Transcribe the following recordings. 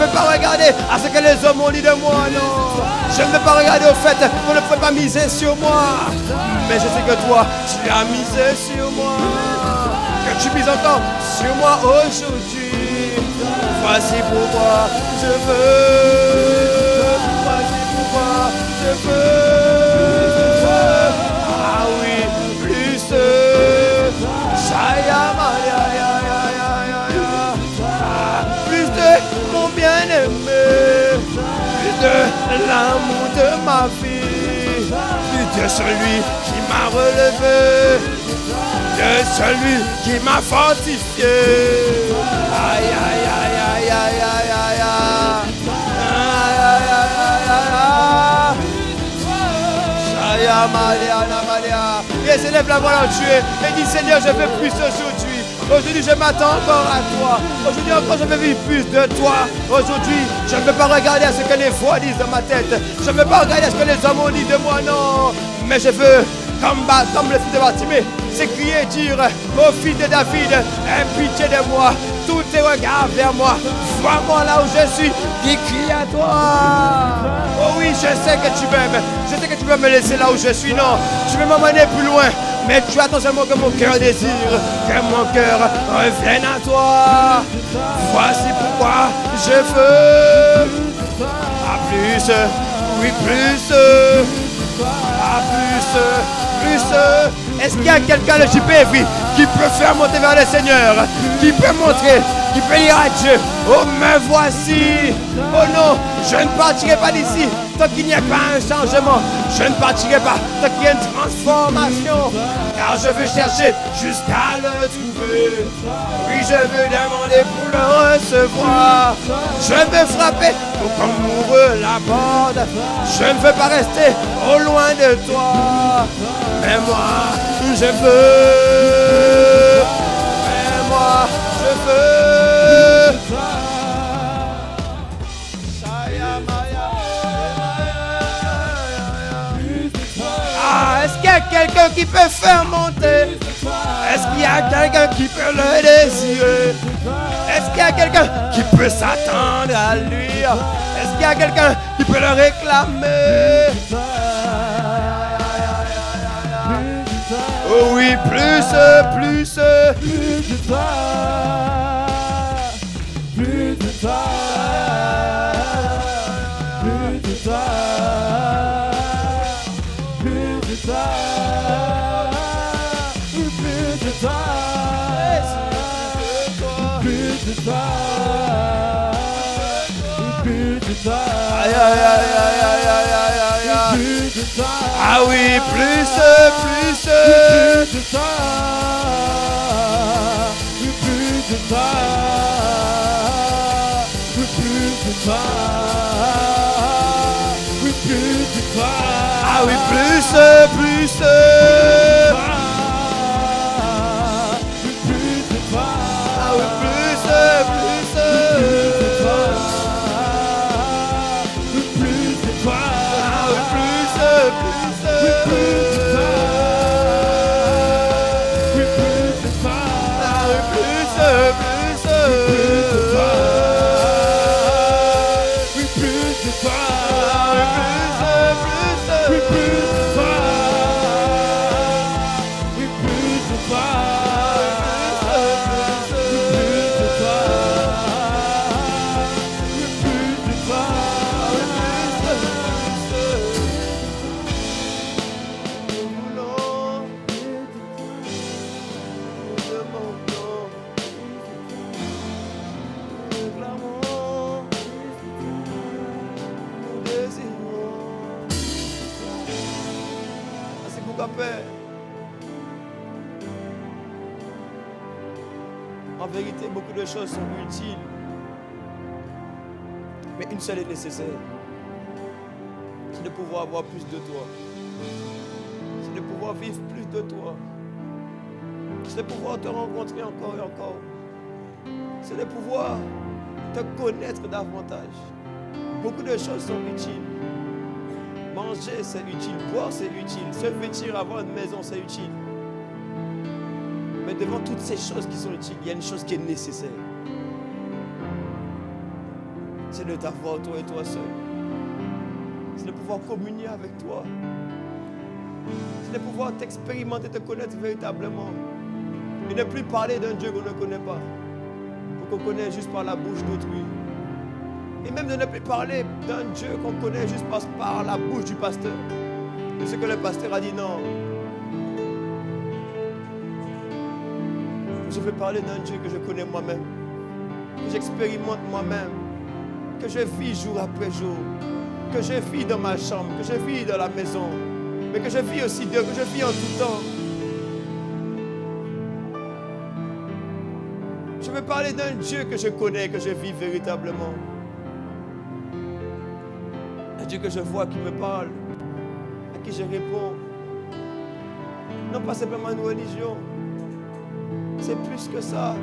veux pas regarder à ce que les hommes ont dit de moi, non. Je ne veux pas regarder au fait qu'on ne peut pas miser sur moi. Mais je sais que toi, tu as misé sur moi. Que tu mises encore sur moi aujourd'hui. Voici pourquoi je veux. Voici pourquoi je veux. Ah oui, plus. Plus de mon bien-aimé. Plus de l'amour de ma vie. Plus de celui qui m'a relevé. De celui qui m'a fortifié. Aïe, aïe, aïe, aïe, aïe, aïe, aïe, aïe. Aïe, aïe, aïe, aïe, aïe, aïe. Et s'élève la voix en Dieu. Et dit Seigneur, je veux plus aujourd'hui. Aujourd'hui, je m'attends encore à toi. Aujourd'hui encore, je veux vivre plus de toi. Aujourd'hui, je ne veux pas regarder à ce que les voix disent dans ma tête. Je ne veux pas regarder à ce que les hommes ont dit de moi, non. Mais je veux, comme le fils de Bartimée, c'est crier et dire au fils de David, aie pitié de moi. Tous tes regards vers moi. Vois-moi là où je suis. Qui crie à toi. Oh oui, je sais que tu m'aimes. Je sais que tu veux me laisser là où je suis. Non, tu veux m'emmener plus loin. Mais tu attends seulement que mon cœur désire, que mon cœur revienne à toi. Voici pourquoi je veux. À plus, oui plus. À plus. Est-ce qu'il y a quelqu'un de JPV qui peut faire monter vers le Seigneur, qui peut montrer, qui peut dire à Dieu, oh me voici. Oh non, je ne partirai pas d'ici tant qu'il n'y a pas un changement. Je ne partirai pas tant qu'il y a une transformation. Car je veux chercher jusqu'à le trouver. Oui, je veux demander pour le recevoir. Je veux frapper pour qu'on m'ouvre la porte. Je ne veux pas rester au loin de toi. Mais moi, je veux. Mais moi, je veux. Ah, est-ce qu'il y a quelqu'un qui peut faire monter? Est-ce qu'il y a quelqu'un qui peut le désirer? Est-ce qu'il y a quelqu'un qui peut s'attendre à lui? Est-ce qu'il y a quelqu'un qui peut le réclamer? Oh oui, plus. Plus de toi. Plus de toi. Plus de toi. Plus de toi. Plus de toi. Plus de toi. Plus de toi. Aïe, aïe, aïe, aïe, aïe, aïe, aïe, aïe. Plus de toi. Ah oui, plus. Plus de toi. Plus de toi. Plus de toi. Plus de toi. Ah oui, plus. Plus de toi. Ah oui, plus. Plus de toi. Plus de toi. Ah oui, plus. Plus de toi. En vérité, beaucoup de choses sont utiles, mais une seule est nécessaire. C'est de pouvoir avoir plus de toi. C'est de pouvoir vivre plus de toi. C'est de pouvoir te rencontrer encore et encore. C'est de pouvoir te connaître davantage. Beaucoup de choses sont utiles. Manger, c'est utile. Boire, c'est utile. Se vêtir, avoir une maison, c'est utile. Mais devant toutes ces choses qui sont utiles, il y a une chose qui est nécessaire. c'est de t'avoir toi et toi seul. C'est de pouvoir communier avec toi. C'est de pouvoir t'expérimenter, te connaître véritablement. Et ne plus parler d'un Dieu qu'on ne connaît pas, ou qu'on connaît juste par la bouche d'autrui. Et même de ne plus parler d'un Dieu qu'on connaît juste par la bouche du pasteur. Et ce que le pasteur a dit, non. Je veux parler d'un Dieu que je connais moi-même, que j'expérimente moi-même, que je vis jour après jour, que je vis dans ma chambre, que je vis dans la maison, mais que je vis aussi Dieu, que je vis en tout temps. Je veux parler d'un Dieu que je connais, que je vis véritablement. Un Dieu que je vois qui me parle, à qui je réponds. Non pas simplement une religion, c'est plus que ça.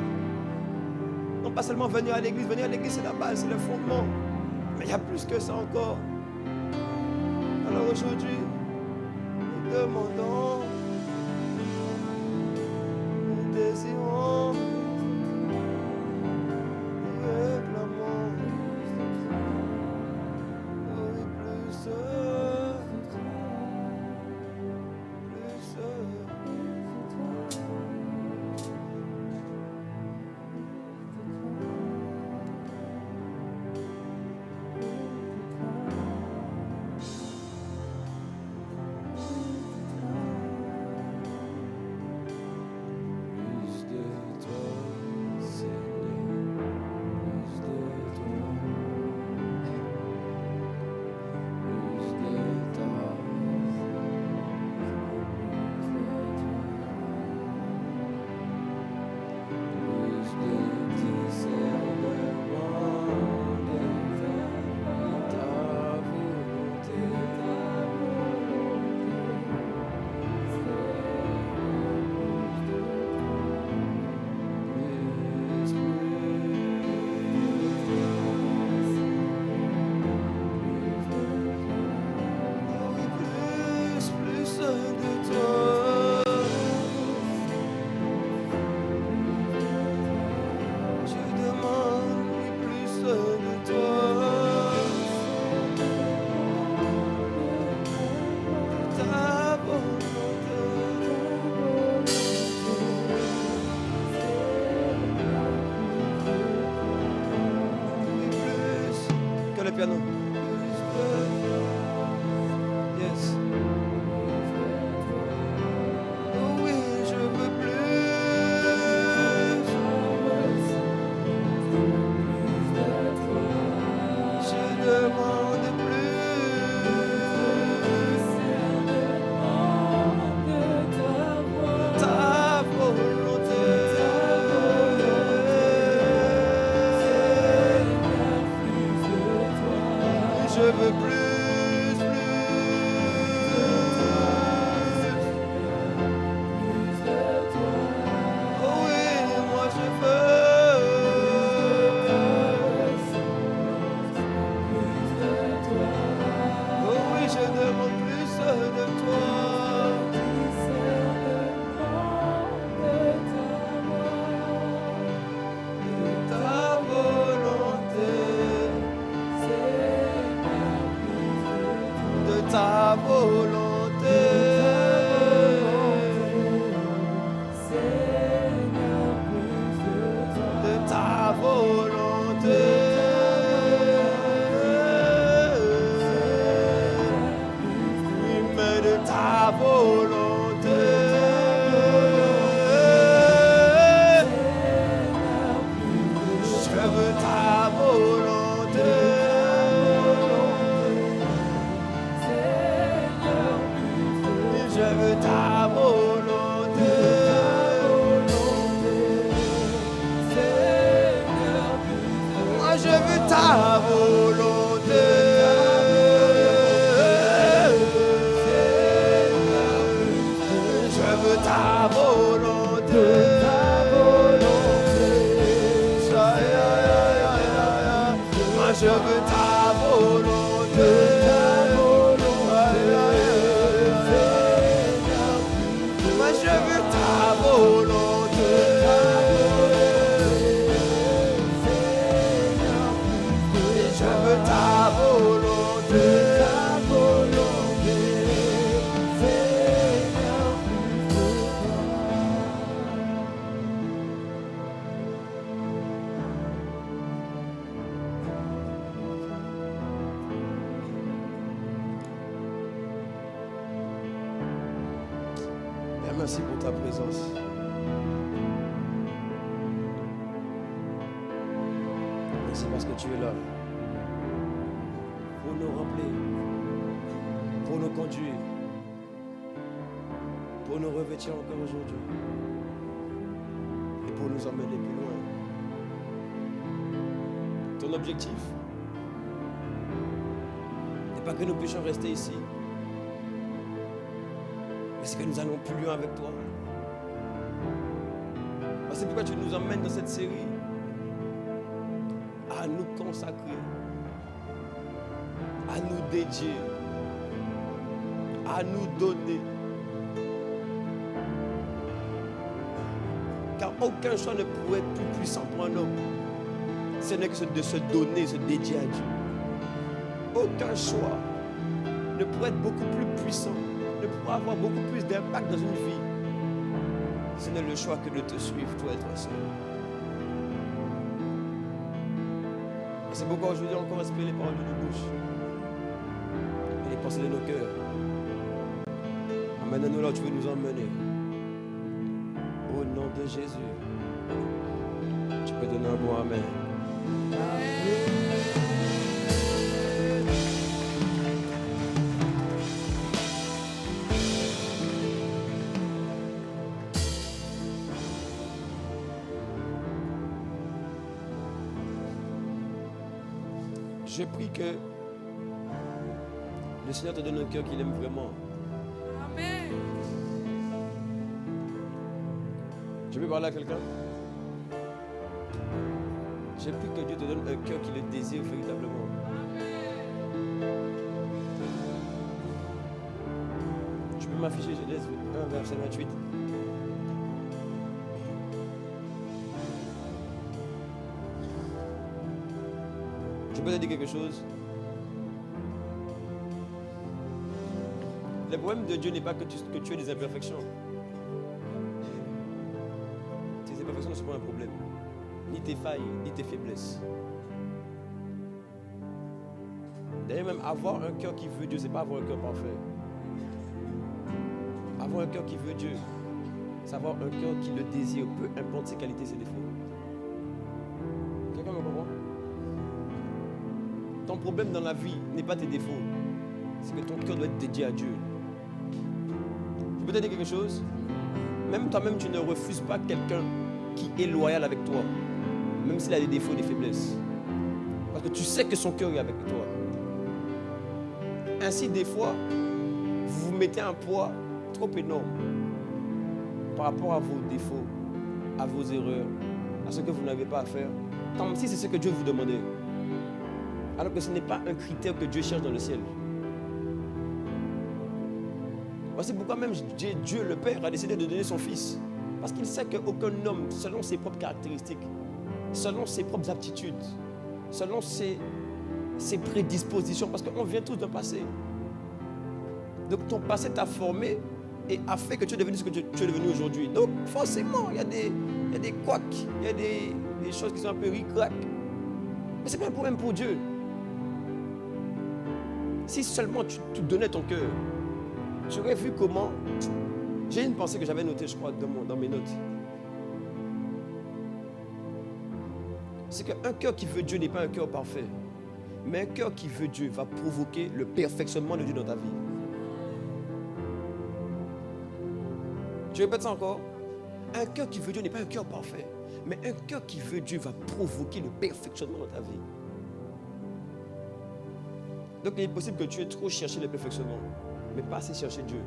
Non pas seulement venir à l'église c'est la base, c'est le fondement. Mais il y a plus que ça encore. Alors aujourd'hui, nous demandons, nous désirons, nous réclamons, le piano. Yes. Oh oui, je veux plus. Je demande plus. Ta volonté. Je veux plus, oh oui, moi je veux. Oh oui, je demande plus de toi. Ta volonté. Ta volonté, de ta volonté, mais de ta volonté, je veux ta volonté. Je veux ta volonté. Moi je veux ta volonté. Je veux ta volonté. Moi je veux ta volonté. Je veux ta volonté. Je Merci pour ta présence. Merci parce que tu es là pour nous remplir, pour nous conduire, pour nous revêtir encore aujourd'hui et pour nous emmener plus loin. Ton objectif n'est pas que nous puissions rester ici, mais c'est que nous allons plus loin avec toi. C'est pourquoi tu nous emmènes dans cette série à nous consacrer, à nous dédier, à nous donner. Car aucun choix ne pourrait être plus puissant pour un homme. Ce n'est que de se donner, se dédier à Dieu. Aucun choix ne pourrait être beaucoup plus puissant, ne pourrait avoir beaucoup plus d'impact dans une vie. Ce n'est le choix que de te suivre, toi et toi seul. Et c'est pourquoi aujourd'hui encore respecter les paroles de nos bouches et les pensées de nos cœurs. Emmène-nous là où tu veux nous emmener. Au nom de Jésus. Tu peux donner un bon amen. Je prie que le Seigneur te donne un cœur qu'il aime vraiment. Amen. Je peux parler à quelqu'un? Je prie que Dieu te donne un cœur qui le désire véritablement. Tu peux m'afficher Genèse 1, verset 28. Je peux te dire quelque chose. Le problème de Dieu n'est pas que tu aies des imperfections. Tes imperfections ne sont pas un problème. Ni tes failles, ni tes faiblesses. D'ailleurs, même avoir un cœur qui veut Dieu, ce n'est pas avoir un cœur parfait. Avoir un cœur qui veut Dieu, c'est avoir un cœur qui le désire, peu importe ses qualités et ses défauts. Quelqu'un me comprend? Ton problème dans la vie n'est pas tes défauts. C'est que ton cœur doit être dédié à Dieu. Je peux te dire quelque chose? Même toi-même, tu ne refuses pas quelqu'un qui est loyal avec toi. Même s'il a des défauts, des faiblesses. Parce que tu sais que son cœur est avec toi. Ainsi, des fois, vous vous mettez un poids trop énorme par rapport à vos défauts, à vos erreurs, à ce que vous n'avez pas à faire. Comme si c'est ce que Dieu vous demandait. Alors que ce n'est pas un critère que Dieu cherche dans le ciel. C'est pourquoi même Dieu, le Père, a décidé de donner son Fils. Parce qu'il sait qu'aucun homme, selon ses propres caractéristiques, selon ses propres aptitudes, selon ses prédispositions, parce qu'on vient tous d'un passé. Donc ton passé t'a formé et a fait que tu es devenu ce que tu es devenu aujourd'hui. Donc forcément, il y a des couacs, il y a des choses qui sont un peu ric-rac. Mais ce n'est pas un problème pour Dieu. Si seulement tu donnais ton cœur, tu aurais vu comment... J'ai une pensée que j'avais notée, je crois, dans mes notes. C'est qu'un cœur qui veut Dieu n'est pas un cœur parfait. Mais un cœur qui veut Dieu va provoquer le perfectionnement de Dieu dans ta vie. Je répète ça encore. Un cœur qui veut Dieu n'est pas un cœur parfait. Mais un cœur qui veut Dieu va provoquer le perfectionnement dans ta vie. Donc il est possible que tu aies trop cherché le perfectionnement, mais pas assez cherché Dieu.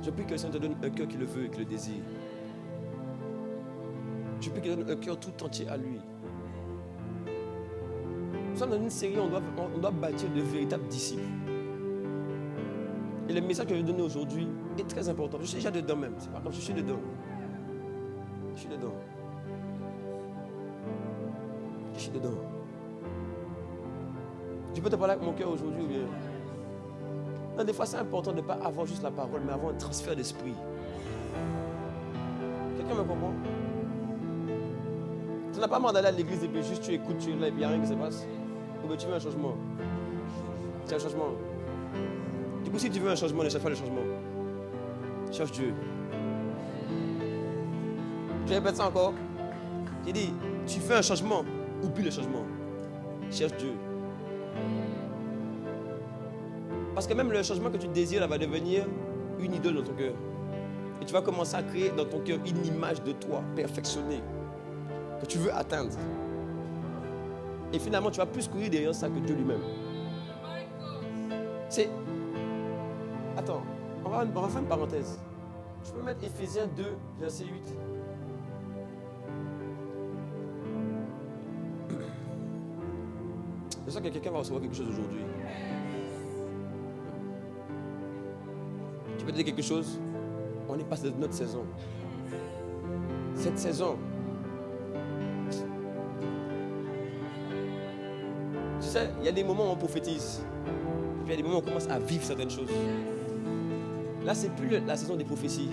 Je prie que le Seigneur te donne un cœur qui le veut et qui le désire. Je prie qu'il donne un cœur tout entier à lui. Nous sommes dans une série où on doit bâtir de véritables disciples. Et le message que je vais donner aujourd'hui est très important. Je suis déjà dedans même. C'est pas comme je suis dedans. Je suis dedans. Je suis dedans. Je peux te parler avec mon cœur aujourd'hui ou bien? Non, des fois c'est important de ne pas avoir juste la parole, mais avoir un transfert d'esprit. Quelqu'un me comprend? Tu n'as pas marre d'aller à l'église et puis juste tu écoutes, tu es là et puis il n'y a rien qui se passe. Ou bien tu veux un changement. C'est un changement. Du coup, si tu veux un changement, ne cherche pas le changement. Cherche Dieu. Je répète ça encore. J'ai dit, tu fais un changement, oublie le changement. Cherche Dieu. Parce que même le changement que tu désires va devenir une idole dans ton cœur. Et tu vas commencer à créer dans ton cœur une image de toi perfectionnée que tu veux atteindre. Et finalement, tu vas plus courir derrière ça que Dieu lui-même. C'est... Attends, on va faire une parenthèse. Je peux mettre Éphésiens 2, verset 8. Je sens que quelqu'un va recevoir quelque chose aujourd'hui. Tu peux te dire quelque chose? On est passé de notre saison. Cette saison, tu sais, il y a des moments où on prophétise. Et puis il y a des moments où on commence à vivre certaines choses. Là, c'est plus la saison des prophéties.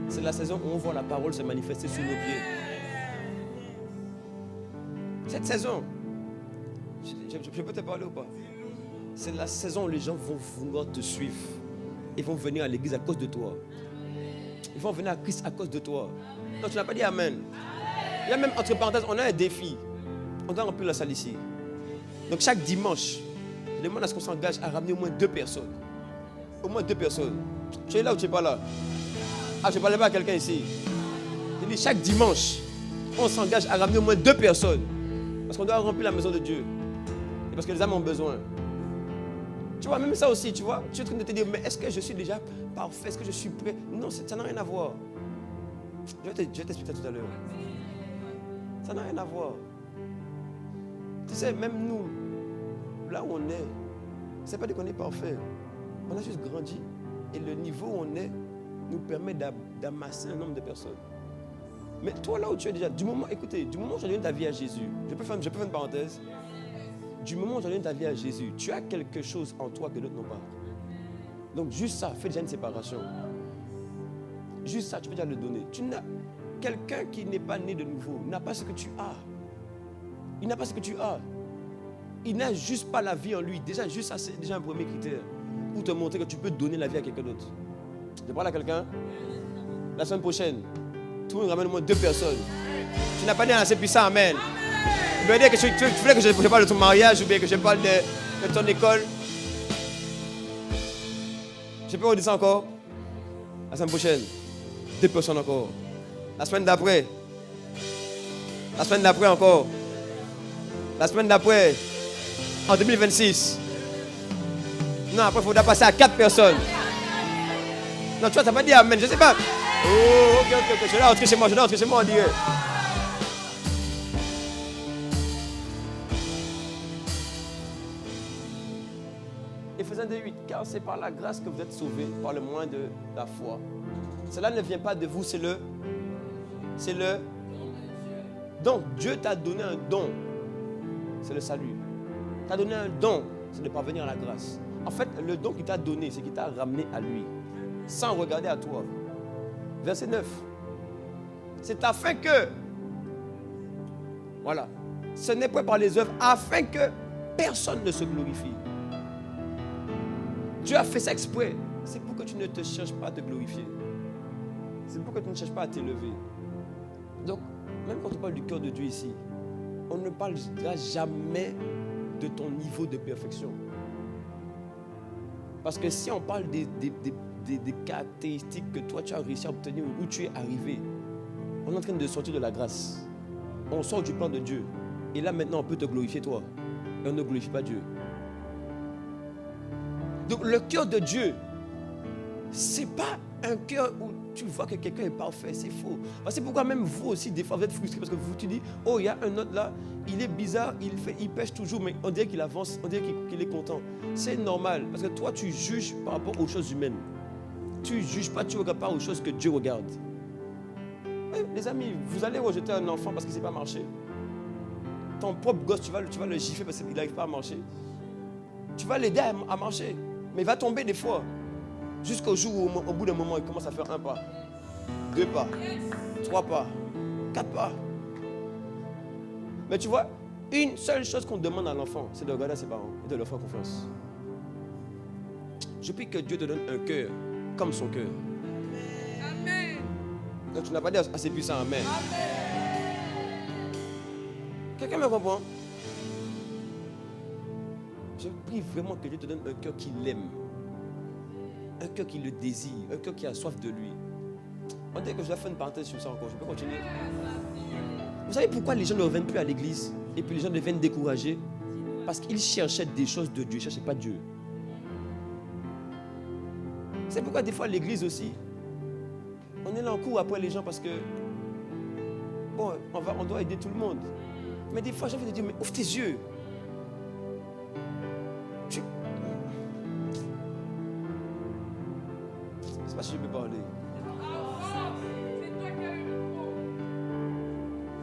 C'est la saison où on voit la parole se manifester sous nos pieds. Cette saison, je peux te parler ou pas? C'est la saison où les gens vont vouloir te suivre. Ils vont venir à l'église à cause de toi. Ils vont venir à Christ à cause de toi. Non, tu n'as pas dit Amen. Il y a même, entre parenthèses, on a un défi. On doit remplir la salle ici. Donc chaque dimanche, je demande à ce qu'on s'engage à ramener au moins 2 personnes. Au moins 2 personnes. Tu es là ou tu n'es pas là? Ah, je ne parlais pas à quelqu'un ici. Je dis chaque dimanche, on s'engage à ramener au moins 2 personnes. Parce qu'on doit remplir la maison de Dieu. Et parce que les âmes ont besoin. Tu vois, même ça aussi, tu vois, tu es en train de te dire, mais est-ce que je suis déjà parfait? Est-ce que je suis prêt? Non, ça n'a rien à voir. Je vais t'expliquer tout à l'heure. Ça n'a rien à voir. Tu sais, même nous, là où on est, c'est pas qu'on est parfait. On a juste grandi. Et le niveau où on est nous permet d'amasser un nombre de personnes. Mais toi, là où tu es déjà, du moment où tu as donné ta vie à Jésus, je peux faire une parenthèse. Du moment où tu as donné ta vie à Jésus, tu as quelque chose en toi que d'autres n'ont pas. Donc juste ça, fais déjà une séparation. Juste ça, tu peux déjà le donner. Quelqu'un qui n'est pas né de nouveau n'a pas ce que tu as. Il n'a pas ce que tu as. Il n'a juste pas la vie en lui. Déjà, juste ça, c'est déjà un premier critère pour te montrer que tu peux donner la vie à quelqu'un d'autre. Je parle à quelqu'un. La semaine prochaine, tout le monde ramène au moins 2 personnes. Tu n'as pas dit assez puissant, amen. Tu veux dire que tu voulais que je parle de ton mariage ou bien que je parle de ton école? Je peux redire ça encore? La semaine prochaine, 2 personnes encore. La semaine d'après. La semaine d'après encore. La semaine d'après. En 2026. Non, après il faudra passer à 4 personnes. Non, tu vois, t'as pas dit amen, je sais pas. Oh, ok. Je dois rentrer chez moi, on dirait. Éphésiens 2:8, car c'est par la grâce que vous êtes sauvés, par le moyen de la foi. Cela ne vient pas de vous, c'est le. Donc Dieu t'a donné un don, c'est le salut. T'a donné un don, c'est de parvenir à la grâce. En fait, le don qu'il t'a donné, c'est qu'il t'a ramené à lui, sans regarder à toi. Verset 9. C'est afin que, voilà, ce n'est pas par les œuvres, afin que personne ne se glorifie. Dieu a fait ça exprès. C'est pour que tu ne te cherches pas à te glorifier. C'est pour que tu ne cherches pas à t'élever. Donc, même quand on parle du cœur de Dieu ici, on ne parlera jamais de ton niveau de perfection. Parce que si on parle des caractéristiques que toi tu as réussi à obtenir, où tu es arrivé, on est en train de sortir de la grâce. On sort du plan de Dieu. Et là maintenant on peut te glorifier toi. Et on ne glorifie pas Dieu. Donc le cœur de Dieu, c'est pas un cœur où tu vois que quelqu'un est parfait, c'est faux. C'est pourquoi même vous aussi, des fois, vous êtes frustrés parce que vous te dites, oh, il y a un autre là, il est bizarre, il pêche toujours, mais on dirait qu'il avance, on dirait qu'il est content. C'est normal, parce que toi, tu juges par rapport aux choses humaines. Tu ne juges pas, tu ne regardes pas aux choses que Dieu regarde. Les amis, vous allez rejeter un enfant parce qu'il ne sait pas marcher. Ton propre gosse, tu vas le gifler parce qu'il n'arrive pas à marcher. Tu vas l'aider à marcher, mais il va tomber des fois. Jusqu'au jour où, au bout d'un moment, il commence à faire 1 pas, 2 pas, 3 pas, 4 pas. Mais tu vois, une seule chose qu'on demande à l'enfant, c'est de regarder à ses parents et de leur faire confiance. Je prie que Dieu te donne un cœur comme son cœur. Donc tu n'as pas dit assez puissant, amen. Quelqu'un me comprend? Je prie vraiment que Dieu te donne un cœur qui l'aime. Un cœur qui le désire. Un cœur qui a soif de lui. On dirait que je dois faire une parenthèse sur ça encore. Je peux continuer? Vous savez pourquoi les gens ne reviennent plus à l'église? Et puis les gens deviennent découragés? Parce qu'ils cherchaient des choses de Dieu. Ils ne cherchaient pas Dieu. C'est pourquoi des fois l'église aussi, on est là en cours après les gens parce que, bon, on doit aider tout le monde. Mais des fois, j'ai envie de dire, mais ouvre tes yeux. Je ne sais pas si je peux parler.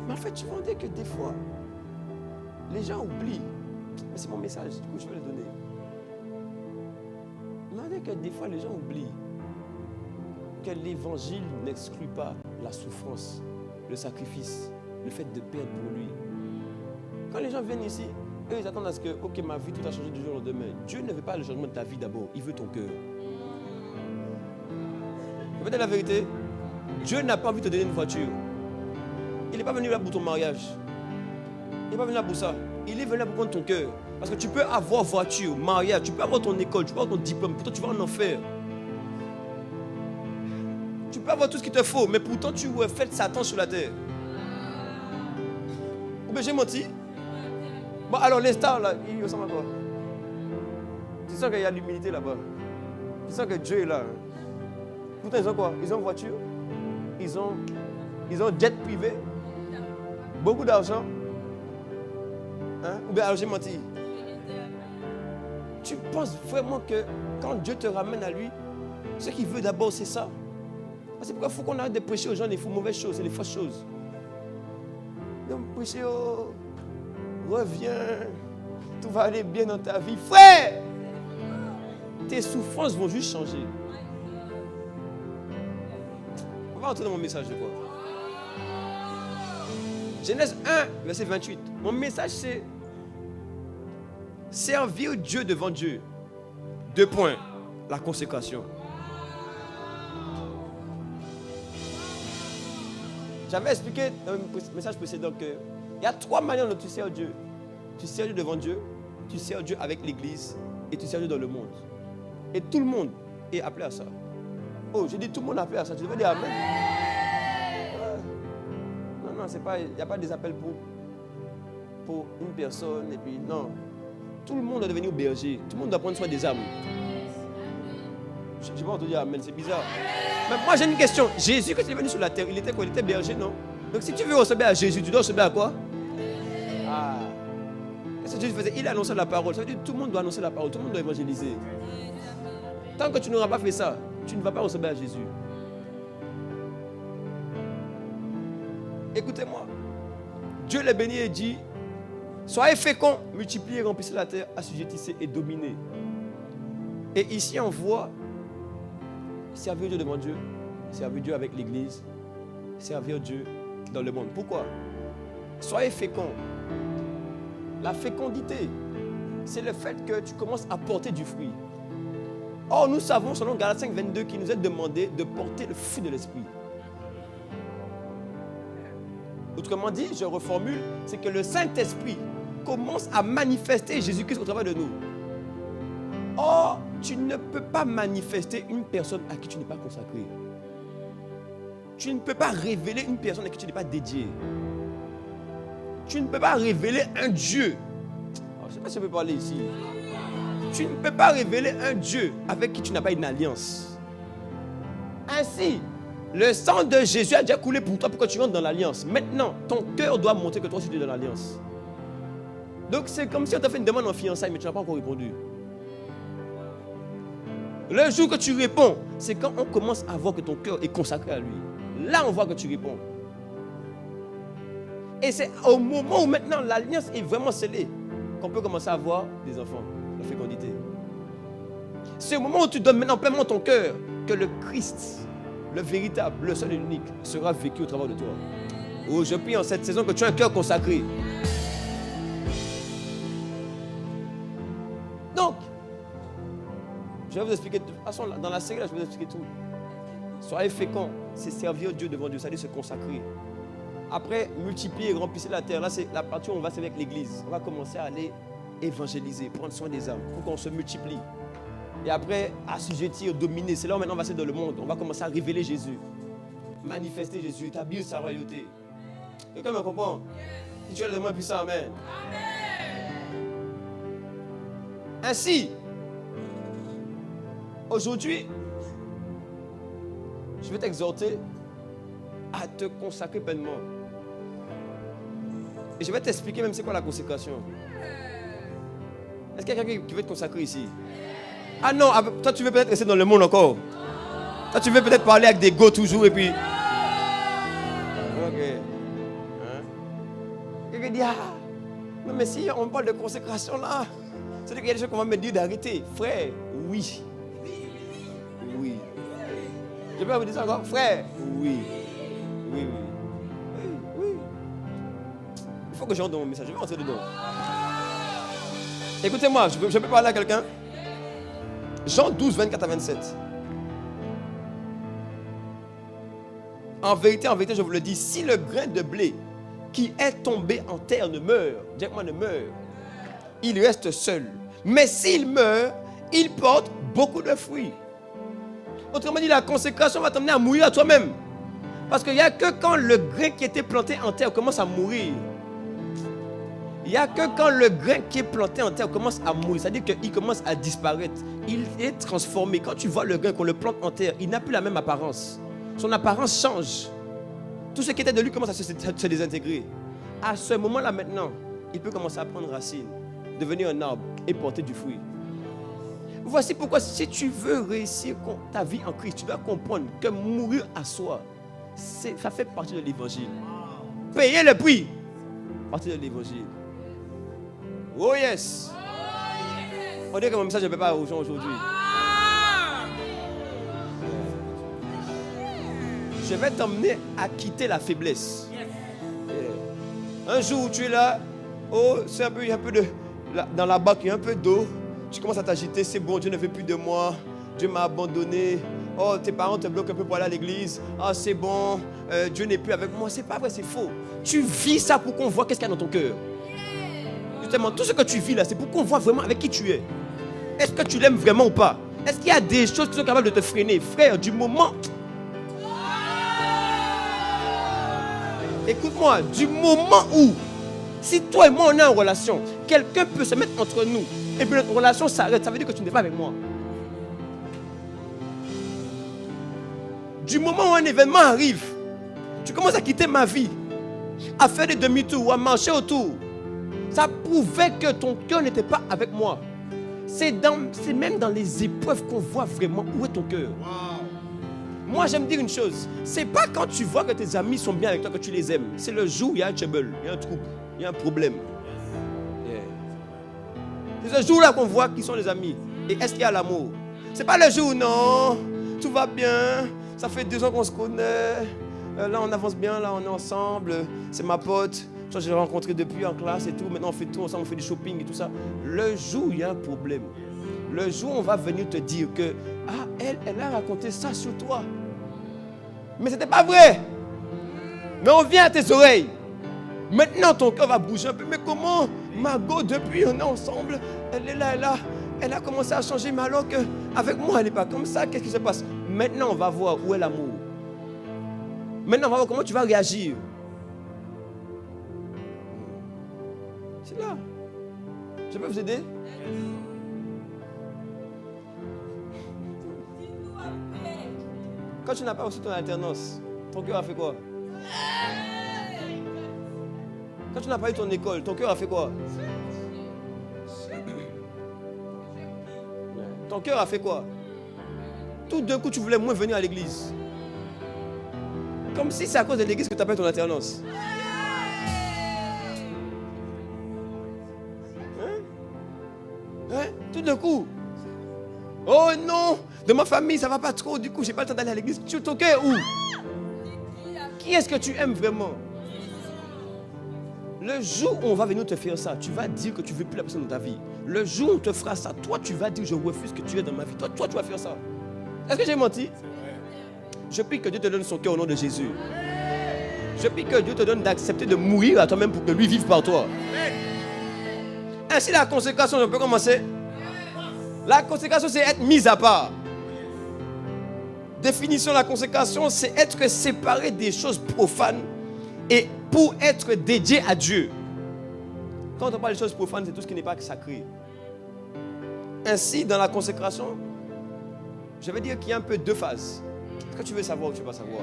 Mais en fait, tu vois que des fois, les gens oublient. Mais c'est mon message, du coup, je vais le donner. Mais que des fois, les gens oublient que l'évangile n'exclut pas la souffrance, le sacrifice, le fait de perdre pour lui. Quand les gens viennent ici, eux, ils attendent à ce que, ok, ma vie, tout a changé du jour au lendemain. Dieu ne veut pas le changement de ta vie d'abord, il veut ton cœur. Vous voyez la vérité? Dieu n'a pas envie de te donner une voiture. Il n'est pas venu là pour ton mariage. Il n'est pas venu là pour ça. Il est venu là pour prendre ton cœur. Parce que tu peux avoir voiture, mariage, tu peux avoir ton école, tu peux avoir ton diplôme, pourtant tu vas en enfer. Tu peux avoir tout ce qu'il te faut, mais pourtant tu fais Satan sur la terre. Ou bien j'ai menti? Bon, alors les stars là, ils ressemblent à quoi? Tu sens qu'il y a l'humilité là-bas. Tu sens que Dieu est là. Pourtant ils ont quoi? Ils ont voiture, ils ont jet privé, beaucoup d'argent. Hein? Ou bien alors j'ai menti? Tu penses vraiment que quand Dieu te ramène à lui, ce qu'il veut d'abord c'est ça? C'est pourquoi il faut qu'on arrête de prêcher aux gens les mauvaises choses, c'est les fausses choses. Donc prêcher reviens, tout va aller bien dans ta vie. Frère, tes souffrances vont juste changer. On va entrer dans mon message de quoi? Genèse 1, verset 28. Mon message c'est servir Dieu devant Dieu. 2 points. La consécration. J'avais expliqué dans le message précédent qu'il y a 3 manières dont tu sers Dieu. Tu sers Dieu devant Dieu, tu sers Dieu avec l'église et tu sers Dieu dans le monde. Et tout le monde est appelé à ça. Oh, j'ai dit tout le monde est appelé à ça. Tu devais dire amen. Non, c'est pas, il n'y a pas des appels pour une personne et puis non. Tout le monde doit devenir berger. Tout le monde doit prendre soin des âmes. Je ne vais pas te dire amen, c'est bizarre. Mais moi j'ai une question. Jésus, quand il est venu sur la terre, il était quoi? Il était berger, non? Donc si tu veux ressembler à Jésus, tu dois ressembler à quoi? Ah. Qu'est-ce que Jésus faisait? Il annonçait la parole. Ça veut dire que tout le monde doit annoncer la parole, tout le monde doit évangéliser. Tant que tu n'auras pas fait ça, tu ne vas pas ressembler à Jésus. Écoutez-moi. Dieu les bénit et dit: soyez féconds, multipliez, remplissez la terre, assujettissez et dominez. Et ici on voit servir Dieu devant Dieu, servir Dieu avec l'église, servir Dieu dans le monde. Pourquoi? Soyez féconds. La fécondité, c'est le fait que tu commences à porter du fruit. Or, nous savons, selon Galates 5, 22, qu'il nous est demandé de porter le fruit de l'esprit. Autrement dit, je reformule, c'est que le Saint-Esprit commence à manifester Jésus-Christ au travers de nous. Or, tu ne peux pas manifester une personne à qui tu n'es pas consacré. Tu ne peux pas révéler une personne à qui tu n'es pas dédié. Tu ne peux pas révéler un Dieu. Alors, je ne sais pas si je peux parler ici. Tu ne peux pas révéler un Dieu avec qui tu n'as pas une alliance. Ainsi, le sang de Jésus a déjà coulé pour toi pour que tu rentres dans l'alliance. Maintenant, ton cœur doit montrer que toi aussi tu es dans l'alliance. Donc c'est comme si on t'a fait une demande en fiançailles, mais tu n'as pas encore répondu. Le jour que tu réponds, c'est quand on commence à voir que ton cœur est consacré à lui. Là, on voit que tu réponds. Et c'est au moment où maintenant l'alliance est vraiment scellée qu'on peut commencer à avoir des enfants, la fécondité. C'est au moment où tu donnes maintenant pleinement ton cœur que le Christ, le véritable, le seul et l'unique, sera vécu au travers de toi. Oh, je prie en cette saison que tu aies un cœur consacré. Donc, je vais vous expliquer. De toute façon, dans la série, là, je vais vous expliquer tout. Soyez féconds. C'est servir Dieu devant Dieu, c'est-à-dire se consacrer. Après, multiplier et remplissez la terre. Là, c'est la partie où on va servir avec l'église. On va commencer à aller évangéliser, prendre soin des âmes, pour qu'on se multiplie. Et après, assujettir, dominer. C'est là où maintenant on va essayer dans le monde. On va commencer à révéler Jésus. Manifester Jésus, établir sa royauté. Quelqu'un me comprend? Si tu es le moins puissant, amen. Ainsi, aujourd'hui, je vais t'exhorter à te consacrer pleinement. Et je vais t'expliquer même c'est quoi la consécration. Est-ce qu'il y a quelqu'un qui veut te consacrer ici? Ah non, toi tu veux peut-être rester dans le monde encore. Toi tu veux peut-être parler avec des go toujours et puis... Ok. Hein? Quelqu'un dit, mais si on parle de consécration là, c'est-à-dire qu'il y a des choses qu'on va me dire d'arrêter. Frère, oui. Oui. Je peux vous dire ça encore? Frère, oui. Oui. Il faut que j'entre dans mon message. Je vais rentrer dedans. Écoutez-moi, je peux parler à quelqu'un? Jean 12, 24 à 27. En vérité, je vous le dis, si le grain de blé qui est tombé en terre ne meurt, dis-moi ne meurt, il reste seul. Mais s'il meurt, il porte beaucoup de fruits. Autrement dit, la consécration va t'amener à mourir à toi-même. Parce qu'il n'y a que quand le grain qui était planté en terre commence à mourir. Il n'y a que quand le grain qui est planté en terre commence à mourir, c'est-à-dire qu'il commence à disparaître. Il est transformé. Quand tu vois le grain qu'on le plante en terre, il n'a plus la même apparence. Son apparence change. Tout ce qui était de lui commence à se désintégrer. À ce moment-là maintenant, il peut commencer à prendre racine, devenir un arbre et porter du fruit. Voici pourquoi si tu veux réussir ta vie en Christ, tu dois comprendre que mourir à soi, ça fait partie de l'évangile. Payer le prix, partie de l'évangile. Oh yes! On dirait que mon message ne peut pas aux gens aujourd'hui. Je vais t'emmener à quitter la faiblesse. Un jour où tu es là, c'est un peu, il y a un peu de... Dans la barque, il y a un peu d'eau. Tu commences à t'agiter, c'est bon, Dieu ne veut plus de moi. Dieu m'a abandonné. Oh, tes parents te bloquent un peu pour aller à l'église. Ah, c'est bon, Dieu n'est plus avec moi. C'est pas vrai, c'est faux. Tu vis ça pour qu'on voit qu'est-ce qu'il y a dans ton cœur. Justement, tout ce que tu vis là, c'est pour qu'on voit vraiment avec qui tu es. Est-ce que tu l'aimes vraiment ou pas? Est-ce qu'il y a des choses qui sont capables de te freiner? Frère, du moment... Écoute-moi, du moment où, si toi et moi on est en relation, quelqu'un peut se mettre entre nous, et puis notre relation s'arrête, ça veut dire que tu n'es pas avec moi. Du moment où un événement arrive, tu commences à quitter ma vie, à faire des demi-tours, à marcher autour. Ça prouvait que ton cœur n'était pas avec moi. C'est même dans les épreuves qu'on voit vraiment où est ton cœur. Moi, j'aime dire une chose. C'est pas quand tu vois que tes amis sont bien avec toi que tu les aimes. C'est le jour où il y a un trouble, il y a un trouble, il y a un problème. Yeah. C'est ce jour-là qu'on voit qui sont les amis. Et est-ce qu'il y a l'amour? C'est pas le jour où non, tout va bien, ça fait 2 ans qu'on se connaît, là on avance bien, là on est ensemble, c'est ma pote, j'ai rencontré depuis en classe et tout, maintenant on fait tout ensemble, on fait du shopping et tout ça. Le jour où il y a un problème, le jour où on va venir te dire que elle a raconté ça sur toi. Mais c'était pas vrai. Mais on vient à tes oreilles. Maintenant ton cœur va bouger un peu. Mais comment Margot, depuis on est ensemble, elle est là, elle a commencé à changer, mais alors qu'avec moi elle n'est pas comme ça, qu'est-ce qui se passe? Maintenant on va voir où est l'amour. Maintenant on va voir comment tu vas réagir. C'est là. Je peux vous aider? Quand tu n'as pas reçu ton alternance, ton cœur a fait quoi? Quand tu n'as pas eu ton école, ton cœur a fait quoi? Ton cœur a fait quoi? Tout d'un coup, tu voulais moins venir à l'église. Comme si c'est à cause de l'église que tu n'as pas eu ton alternance. Hein? Tout d'un coup. Oh non, de ma famille, ça ne va pas trop. Du coup, je n'ai pas le temps d'aller à l'église. Tu ton cœur où? Qui est-ce que tu aimes vraiment? Le jour où on va venir te faire ça, tu vas dire que tu ne veux plus la personne dans ta vie. Le jour où on te fera ça, toi, tu vas dire je refuse que tu es dans ma vie. Toi, tu vas faire ça. Est-ce que j'ai menti? Je prie que Dieu te donne son cœur au nom de Jésus. Je prie que Dieu te donne d'accepter de mourir à toi-même pour que lui vive par toi. Ainsi, la consécration, on peut commencer. La consécration, c'est être mis à part. Définition de la consécration, c'est être séparé des choses profanes et pour être dédié à Dieu. Quand on parle de choses profanes, c'est tout ce qui n'est pas sacré. Ainsi, dans la consécration, je vais dire qu'il y a un peu deux phases. Est-ce que tu veux savoir ou tu ne veux pas savoir?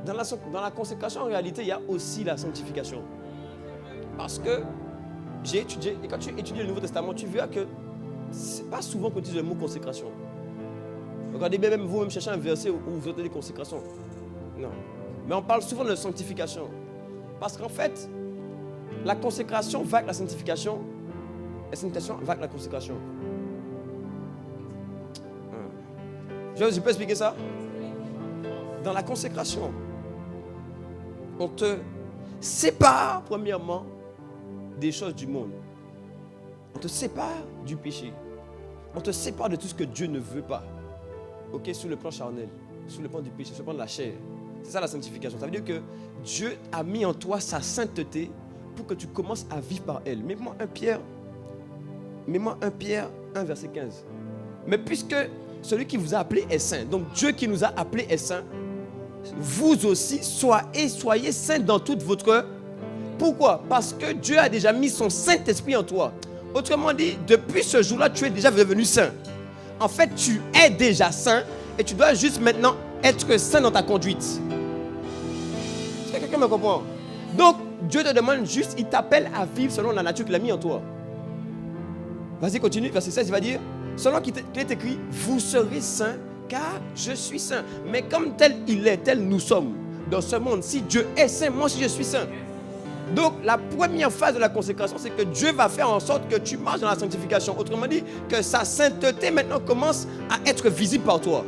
Dans la consécration, en réalité, il y a aussi la sanctification. Parce que j'ai étudié, et quand tu étudies le Nouveau Testament, tu verras que ce n'est pas souvent qu'on utilise le mot consécration. Regardez bien, même vous-même cherchez un verset où vous entendez consécration. Non. Mais on parle souvent de sanctification. Parce qu'en fait, la consécration va avec la sanctification. La sanctification va avec la consécration. Je peux expliquer ça? Dans la consécration, on te sépare premièrement des choses du monde. On te sépare du péché. On te sépare de tout ce que Dieu ne veut pas. Ok, sur le plan charnel, sur le plan du péché, sur le plan de la chair. C'est ça la sanctification. Ça veut dire que Dieu a mis en toi sa sainteté pour que tu commences à vivre par elle. Mets-moi 1 Pierre 1, verset 15. Mais puisque celui qui vous a appelé est saint, donc Dieu qui nous a appelés est saint, vous aussi soyez saints dans toute votre... Pourquoi? Parce que Dieu a déjà mis son Saint-Esprit en toi. Autrement dit, depuis ce jour-là, tu es déjà devenu saint. En fait, tu es déjà saint et tu dois juste maintenant être saint dans ta conduite. Est-ce que quelqu'un me comprend? Donc, Dieu te demande juste, il t'appelle à vivre selon la nature qu'il a mis en toi. Vas-y, continue, verset 16, il va dire, selon qu'il est écrit, vous serez saints car je suis saint. Mais comme tel il est, tel nous sommes dans ce monde, si Dieu est saint, moi aussi je suis saint. Donc, la première phase de la consécration, c'est que Dieu va faire en sorte que tu marches dans la sanctification. Autrement dit, que sa sainteté maintenant commence à être visible par toi.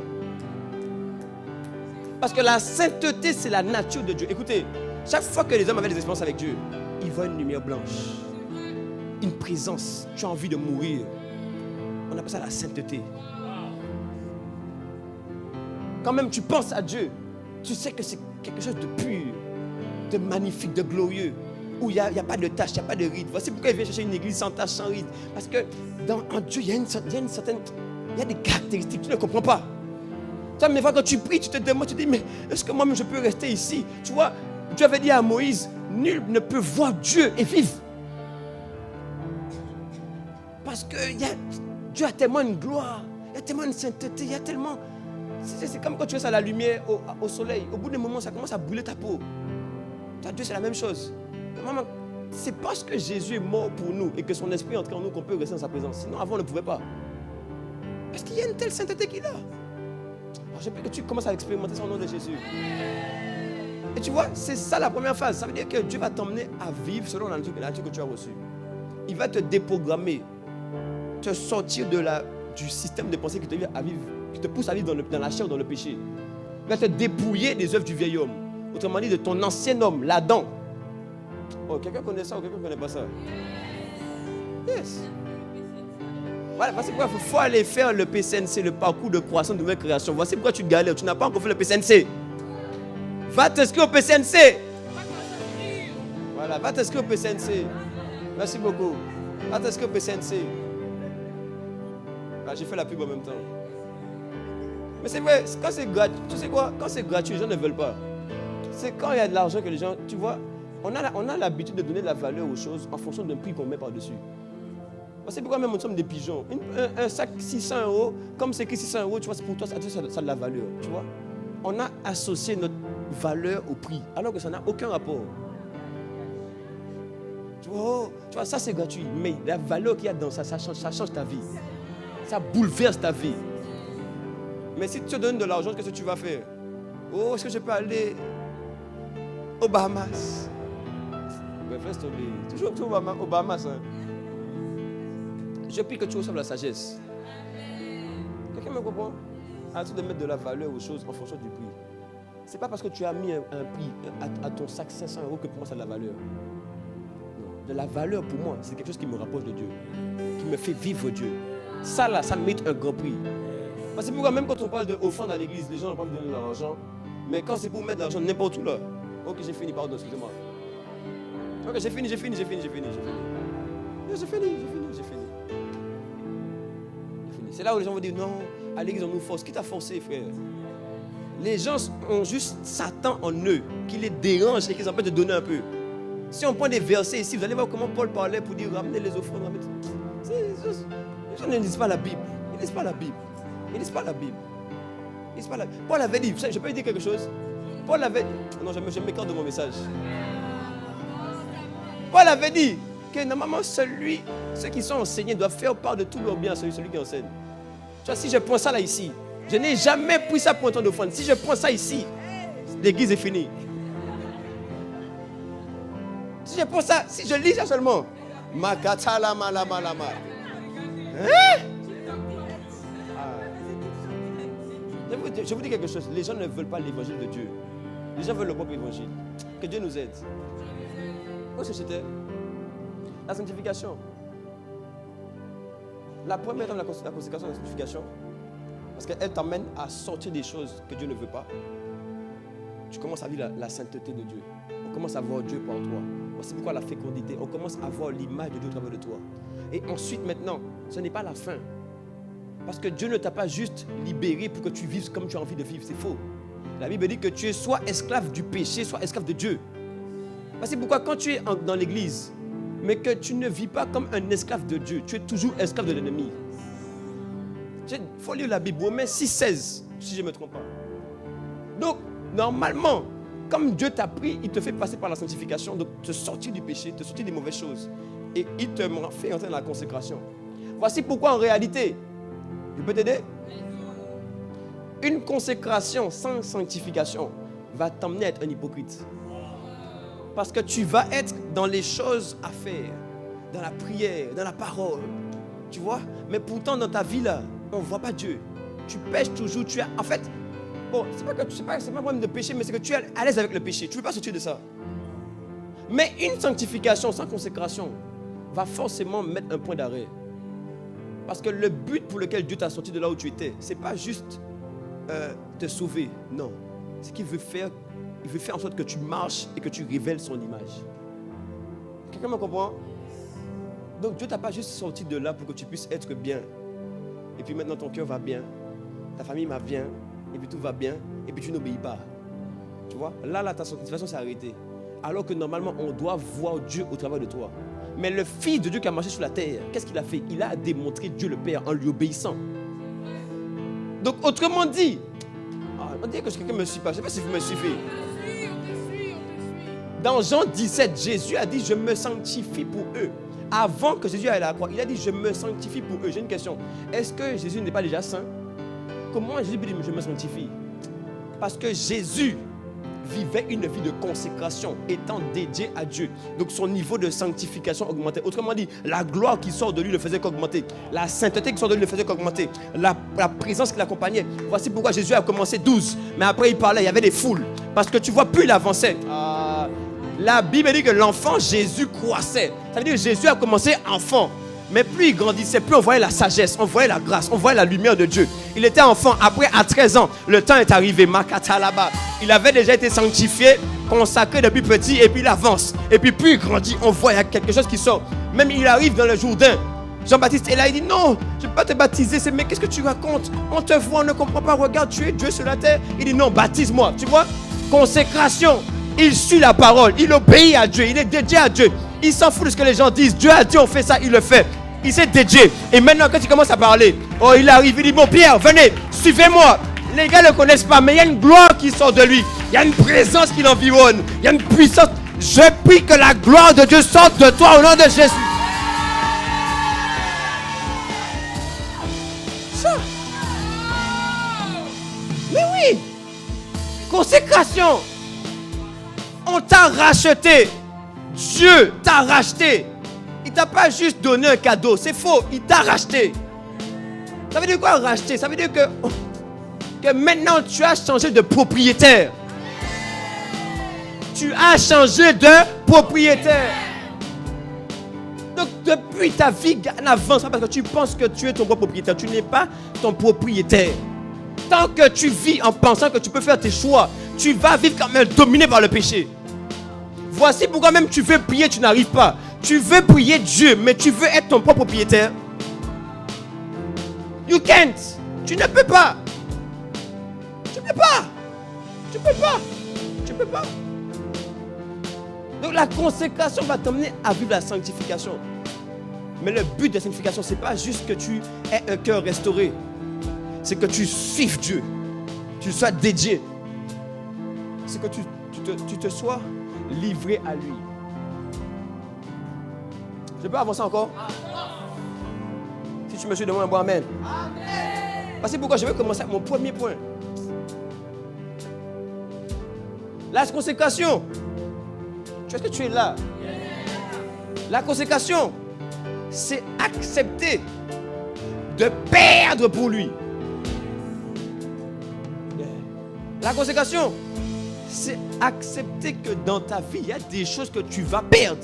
Parce que la sainteté, c'est la nature de Dieu. Écoutez, chaque fois que les hommes avaient des expériences avec Dieu, ils voient une lumière blanche, une présence, tu as envie de mourir. On appelle ça la sainteté. Quand même tu penses à Dieu, tu sais que c'est quelque chose de pur, de magnifique, de glorieux, où il n'y a pas de tâche, il n'y a pas de rite. Voici pourquoi il vient chercher une église sans tâche, sans rite. Parce que en Dieu, il y a des caractéristiques, tu ne comprends pas. Tu vois, mais quand tu pries, tu te demandes, tu te dis, mais est-ce que moi-même je peux rester ici? Tu vois, Dieu avait dit à Moïse, nul ne peut voir Dieu et vivre. Parce que Dieu a tellement une gloire, il y a tellement une sainteté, il y a tellement... C'est comme quand tu es à la lumière, au soleil. Au bout d'un moment, ça commence à brûler ta peau. Dieu, c'est la même chose. Maman, c'est parce que Jésus est mort pour nous et que son esprit est entré en nous qu'on peut rester dans sa présence. Sinon, avant, on ne pouvait pas. Parce qu'il y a une telle sainteté qu'il a. Alors, je veux que tu commences à expérimenter ça au nom de Jésus. Et tu vois, c'est ça la première phase. Ça veut dire que Dieu va t'emmener à vivre selon la nature que tu as reçue. Il va te déprogrammer, te sortir du système de pensée qui te pousse à vivre dans la chair ou dans le péché. Il va te dépouiller des œuvres du vieil homme. Autrement dit, de ton ancien homme, l'Adam. Oh, quelqu'un connaît ça ou quelqu'un ne connaît pas ça? Yes. Voilà, voici pourquoi il faut aller faire le PCNC, le parcours de croissance de nouvelle création. Voici pourquoi tu galères, tu n'as pas encore fait le PCNC. Va t'inscrire au PCNC. Voilà, va t'inscrire au PCNC. Merci beaucoup. Va t'inscrire au PCNC. Voilà, j'ai fait la pub en même temps. Mais c'est vrai, quand c'est gratuit, tu sais quoi? Quand c'est gratuit, les gens ne veulent pas. C'est quand il y a de l'argent que les gens, tu vois, on a l'habitude de donner de la valeur aux choses en fonction d'un prix qu'on met par-dessus. C'est pourquoi même nous sommes des pigeons. Un sac 600 €, comme c'est écrit 600 €, tu vois, pour toi, ça a de la valeur. Tu vois, on a associé notre valeur au prix, alors que ça n'a aucun rapport. Tu vois, ça c'est gratuit, mais la valeur qu'il y a dans ça change ta vie. Ça bouleverse ta vie. Mais si tu te donnes de l'argent, qu'est-ce que tu vas faire? Oh, est-ce que je peux aller aux Bahamas? Laisse tomber. Toujours aux Bahamas. Hein. Je prie que tu reçoives la sagesse. Quelqu'un me comprend? Arrête de mettre de la valeur aux choses en fonction du prix. Ce n'est pas parce que tu as mis un prix à ton sac 500 € que pour moi ça a de la valeur. Non. De la valeur pour moi, c'est quelque chose qui me rapproche de Dieu, qui me fait vivre Dieu. Ça là, ça mérite un grand prix. Parce que pourquoi même quand on parle d'offrande à l'église, les gens n'ont pas envie de donner leur argent. Mais quand c'est pour mettre de l'argent n'importe où là. Ok, j'ai fini, pardon, excusez-moi. Ok, j'ai fini. C'est là où les gens vont dire non, à l'église on nous force. Qui t'a forcé, frère? Les gens ont juste Satan en eux, qui les dérange et qui les empêche de donner un peu. Si on prend des versets ici, vous allez voir comment Paul parlait pour dire ramenez les offrandes. Les gens ne lisent pas la Bible. Ils ne lisent pas la Bible. Paul avait dit, je peux lui dire quelque chose? Paul avait dit, non, je m'écarte de mon message. Paul avait dit que normalement ceux qui sont enseignés doivent faire part de tout leur bien à celui qui enseigne. Tu vois, si je prends ça là ici, je n'ai jamais pris ça pour un temps d'offrande. Si je prends ça ici, l'église est finie. Si je prends ça, si je lis ça seulement, Makatala malamalama. Hein? Je vous dis quelque chose, les gens ne veulent pas l'évangile de Dieu. Les gens veulent le propre évangile. Que Dieu nous aide. Où est-ce que c'était? La sanctification. La première étape de la consécration de la sanctification, parce qu'elle t'amène à sortir des choses que Dieu ne veut pas. Tu commences à vivre la sainteté de Dieu. On commence à voir Dieu par toi. C'est pourquoi la fécondité, on commence à voir l'image de Dieu au travers de toi. Et ensuite maintenant, ce n'est pas la fin. Parce que Dieu ne t'a pas juste libéré pour que tu vives comme tu as envie de vivre. C'est faux. La Bible dit que tu es soit esclave du péché, soit esclave de Dieu. C'est pourquoi quand tu es dans l'église, mais que tu ne vis pas comme un esclave de Dieu, tu es toujours esclave de l'ennemi. Il faut lire la Bible, Romains 6,16, si je ne me trompe pas. Donc, normalement, comme Dieu t'a pris, il te fait passer par la sanctification, donc te sortir du péché, te sortir des mauvaises choses. Et il te fait entrer dans la consécration. Voici pourquoi en réalité, je peux t'aider? Une consécration sans sanctification va t'emmener à être un hypocrite. Parce que tu vas être dans les choses à faire, dans la prière, dans la parole. Tu vois? Mais pourtant, dans ta vie là, on ne voit pas Dieu. Tu pêches toujours, tu as... En fait, bon, c'est pas un problème de péché, mais c'est que tu es à l'aise avec le péché. Tu ne veux pas sortir de ça. Mais une sanctification sans consécration va forcément mettre un point d'arrêt. Parce que le but pour lequel Dieu t'a sorti de là où tu étais, ce n'est pas juste te sauver. Non. C'est qu'il veut faire, il veut faire en sorte que tu marches et que tu révèles son image. Quelqu'un me comprend? Donc Dieu ne t'a pas juste sorti de là pour que tu puisses être bien. Et puis maintenant ton cœur va bien, ta famille va bien, et puis tout va bien, et puis tu n'obéis pas. Tu vois? Là, ta sanctification s'est arrêtée. Alors que normalement, on doit voir Dieu au travers de toi. Mais le Fils de Dieu qui a marché sur la terre, qu'est-ce qu'il a fait? Il a démontré Dieu le Père en lui obéissant. Donc, autrement dit, on dirait que quelqu'un ne me suit pas. Je ne sais pas si vous me suivez. Dans Jean 17, Jésus a dit, je me sanctifie pour eux. Avant que Jésus aille à la croix, il a dit, je me sanctifie pour eux. J'ai une question. Est-ce que Jésus n'est pas déjà saint? Comment Jésus peut dire, je me sanctifie? Parce que Jésus vivait une vie de consécration, étant dédié à Dieu. Donc son niveau de sanctification augmentait. Autrement dit, la gloire qui sort de lui ne faisait qu'augmenter. La sainteté qui sort de lui ne faisait qu'augmenter. La présence qui l'accompagnait. Voici pourquoi Jésus a commencé 12. Mais après il parlait, il y avait des foules. Parce que tu vois, plus il avançait. La Bible dit que l'enfant Jésus croissait. Ça veut dire que Jésus a commencé enfant. Mais plus il grandissait, plus on voyait la sagesse, on voyait la grâce, on voyait la lumière de Dieu. Il était enfant. Après, à 13 ans, le temps est arrivé. Makatalaba. Il avait déjà été sanctifié, consacré depuis petit, et puis il avance. Et puis plus il grandit, on voit, il y a quelque chose qui sort. Même il arrive dans le Jourdain. Jean-Baptiste est là, il dit non, je ne peux pas te baptiser. Mais qu'est-ce que tu racontes? On te voit, on ne comprend pas. Regarde, tu es Dieu sur la terre. Il dit non, baptise-moi. Tu vois? Consécration. Il suit la parole, il obéit à Dieu, il est dédié à Dieu. Il s'en fout de ce que les gens disent. Dieu a dit on fait ça, il le fait. Il s'est dédié. Et maintenant quand il commence à parler, il arrive, il dit bon Pierre, venez, suivez-moi. Les gars ne le connaissent pas, mais il y a une gloire qui sort de lui. Il y a une présence qui l'environne. Il y a une puissance. Je prie que la gloire de Dieu sorte de toi au nom de Jésus. Ça. Mais oui. Consécration. On t'a racheté. Dieu t'a racheté. Il t'a pas juste donné un cadeau. C'est faux. Il t'a racheté. Ça veut dire quoi racheter? Ça veut dire que maintenant tu as changé de propriétaire. Tu as changé de propriétaire. Donc Depuis ta vie n'avance pas parce que tu penses que tu es ton propre propriétaire. Tu n'es pas ton propriétaire. Tant que tu vis en pensant que tu peux faire tes choix, tu vas vivre quand même dominé par le péché. Voici pourquoi même tu veux prier, tu n'arrives pas. Tu veux prier Dieu, mais tu veux être ton propre propriétaire. You can't. Tu ne peux pas. Tu ne peux pas. Tu ne peux pas. Tu ne peux pas. Donc la consécration va t'emmener à vivre la sanctification. Mais le but de la sanctification, ce n'est pas juste que tu aies un cœur restauré. C'est que tu suives Dieu. Tu sois dédié. C'est que tu te sois livré à lui. Je peux avancer encore? Si tu me suis, demande un bon amen. Voici pourquoi je vais commencer avec mon premier point. La consécration. Est-ce que tu es là? La consécration, c'est accepter de perdre pour lui. La consécration, c'est accepter que dans ta vie, il y a des choses que tu vas perdre.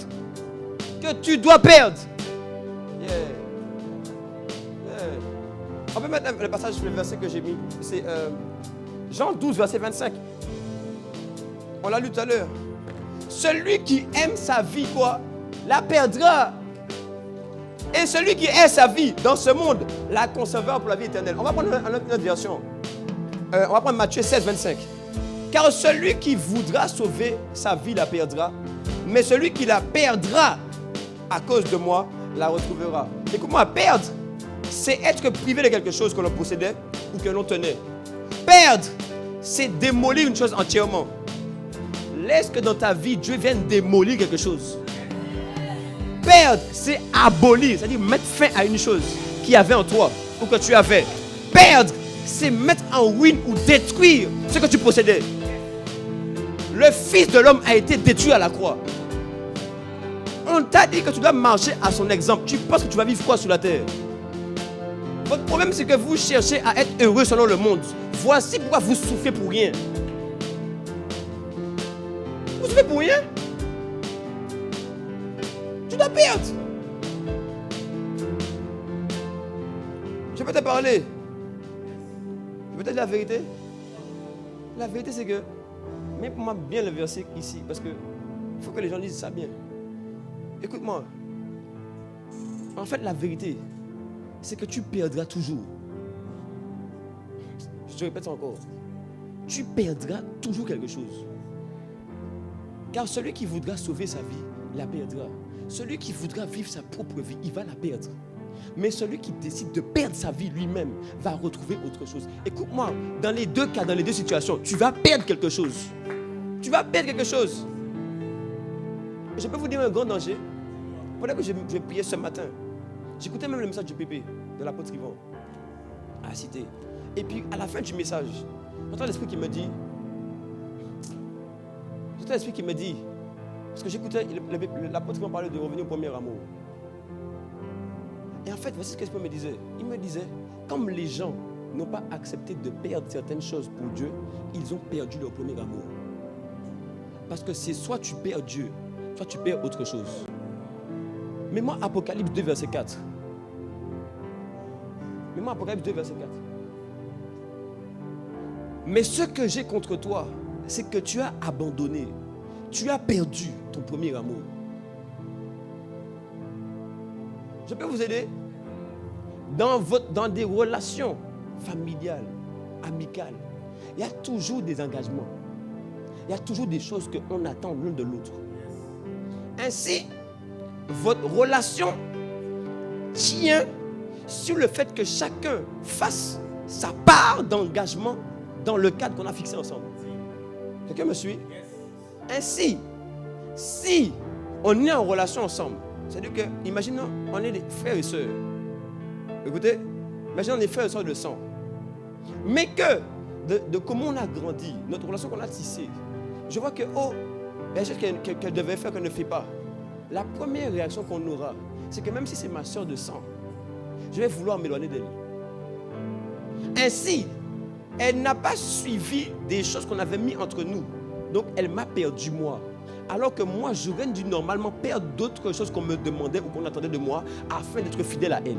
Que tu dois perdre. On peut mettre le passage, le verset que j'ai mis. C'est Jean 12, verset 25. On l'a lu tout à l'heure. Celui qui aime sa vie, quoi, la perdra. Et celui qui aime sa vie dans ce monde, la conservera pour la vie éternelle. On va prendre une autre version. On va prendre Matthieu 16, 25. Car celui qui voudra sauver sa vie la perdra, mais celui qui la perdra à cause de moi la retrouvera. Écoute-moi, perdre, c'est être privé de quelque chose que l'on possédait ou que l'on tenait. Perdre, c'est démolir une chose entièrement. Laisse que dans ta vie, Dieu vienne démolir quelque chose. Perdre, c'est abolir, c'est-à-dire mettre fin à une chose qui avait en toi ou que tu avais. Perdre, c'est mettre en ruine ou détruire ce que tu possédais. Le Fils de l'homme a été détruit à la croix. On t'a dit que tu dois marcher à son exemple. Tu penses que tu vas vivre quoi sur la terre? Votre problème, c'est que vous cherchez à être heureux selon le monde. Voici pourquoi vous souffrez pour rien. Vous souffrez pour rien? Tu dois perdre. Je peux te parler. Je peux te dire la vérité. La vérité, c'est que, mais pour moi, bien le verset ici, parce que il faut que les gens lisent ça bien. Écoute-moi. En fait, la vérité, c'est que tu perdras toujours. Je te répète encore. Tu perdras toujours quelque chose. Car celui qui voudra sauver sa vie, la perdra. Celui qui voudra vivre sa propre vie, il va la perdre. Mais celui qui décide de perdre sa vie lui-même va retrouver autre chose. Écoute-moi, dans les deux cas, dans les deux situations, tu vas perdre quelque chose. Tu vas perdre quelque chose. Je peux vous dire un grand danger. Pendant que je priais ce matin, j'écoutais même le message du Pépé, de l'apôtre Yvon, à la cité. Et puis, à la fin du message, j'entends l'esprit qui me dit, parce que j'écoutais l'apôtre Yvon parler de revenir au premier amour. Et en fait, voici ce que l'esprit me disait. Il me disait, comme les gens n'ont pas accepté de perdre certaines choses pour Dieu, ils ont perdu leur premier amour. Parce que c'est soit tu perds Dieu, soit tu perds autre chose. Mais moi, Apocalypse 2, verset 4. Mais ce que j'ai contre toi, c'est que tu as abandonné. Tu as perdu ton premier amour. Je peux vous aider? Dans des relations familiales, amicales, il y a toujours des engagements. Il y a toujours des choses qu'on attend l'un de l'autre. Ainsi, votre relation tient sur le fait que chacun fasse sa part d'engagement dans le cadre qu'on a fixé ensemble. Quelqu'un me suit? Ainsi, si on est en relation ensemble, c'est-à-dire que, imaginons, on est des frères et sœurs. Écoutez, imaginons on est frères et sœurs de sang. Mais que, de comment on a grandi, notre relation qu'on a tissée, je vois que, il y a des choses qu'elle devait faire, qu'elle ne fait pas. La première réaction qu'on aura, c'est que même si c'est ma sœur de sang, je vais vouloir m'éloigner d'elle. Ainsi, elle n'a pas suivi des choses qu'on avait mis entre nous. Donc, elle m'a perdu moi. Alors que moi, j'aurais dû normalement perdre d'autres choses qu'on me demandait ou qu'on attendait de moi afin d'être fidèle à elle.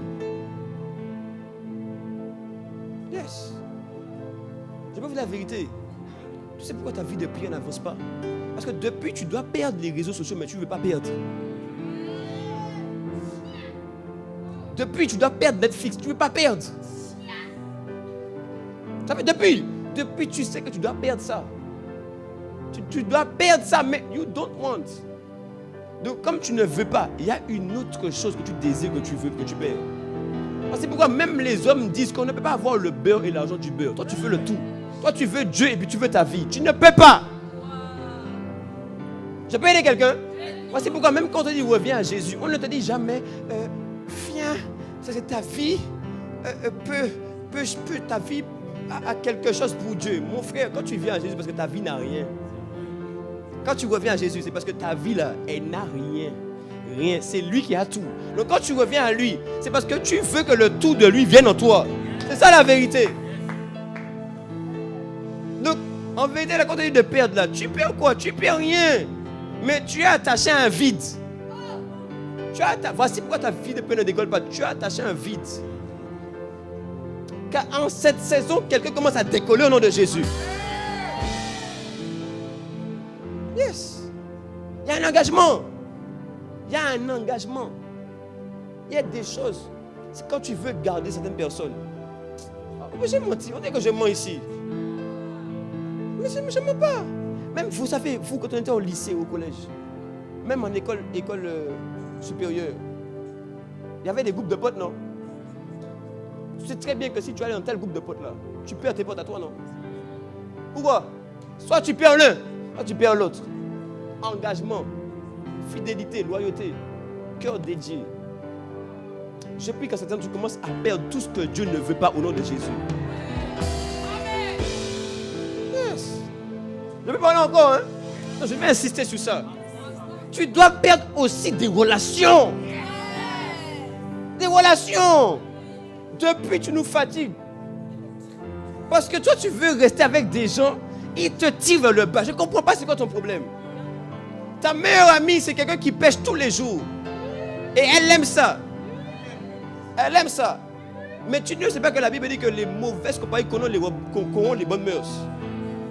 Yes. Je vais vous dire la vérité. Tu sais pourquoi ta vie de prière n'avance pas? Parce que depuis, tu dois perdre les réseaux sociaux, mais tu ne veux pas perdre. Depuis, tu dois perdre Netflix, tu ne veux pas perdre. Ça fait depuis, tu sais que tu dois perdre ça. Tu dois perdre ça, mais you don't want. Donc, comme tu ne veux pas, il y a une autre chose que tu désires, que tu veux, que tu perds. C'est pourquoi même les hommes disent qu'on ne peut pas avoir le beurre et l'argent du beurre. Toi, tu veux le tout. Toi, tu veux Dieu et puis tu veux ta vie. Tu ne peux pas. Je peux aider quelqu'un? C'est pourquoi même quand on te dit reviens à Jésus, on ne te dit jamais viens, ça c'est ta vie. Ta vie a quelque chose pour Dieu. Mon frère, quand tu viens à Jésus, parce que ta vie n'a rien. Quand tu reviens à Jésus, c'est parce que ta vie là, elle n'a rien. Rien. C'est lui qui a tout. Donc quand tu reviens à lui, c'est parce que tu veux que le tout de lui vienne en toi. C'est ça la vérité. Donc, en vérité, quand on dit de perdre là, tu perds quoi? Tu perds rien. Mais tu es attaché à un vide. Voici pourquoi ta vie de paix ne décolle pas. Tu es attaché à un vide. Car en cette saison, quelqu'un commence à décoller au nom de Jésus. Yes. Il y a un engagement. Il y a un engagement. Il y a des choses. C'est quand tu veux garder certaines personnes. J'ai menti. On dit que je mens ici. Mais je ne mens pas. Même, vous savez, vous, quand on était au lycée, au collège, même en école supérieure, il y avait des groupes de potes, non? Tu sais très bien que si tu allais dans tel groupe de potes là, tu perds tes potes à toi, non? Pourquoi? Soit tu perds l'un, soit tu perds l'autre. Engagement, fidélité, loyauté, cœur dédié. Je prie qu'à certains tu commences à perdre tout ce que Dieu ne veut pas au nom de Jésus. Yes. Je vais parler encore, hein? Non, je vais insister sur ça. Tu dois perdre aussi des relations. Des relations. Depuis, tu nous fatigues. Parce que toi, tu veux rester avec des gens, ils te tirent vers le bas. Je ne comprends pas c'est quoi ton problème. Ta meilleure amie, c'est quelqu'un qui pêche tous les jours. Et elle aime ça. Elle aime ça. Mais tu ne sais pas que la Bible dit que les mauvaises compagnies corrompent les bonnes mœurs.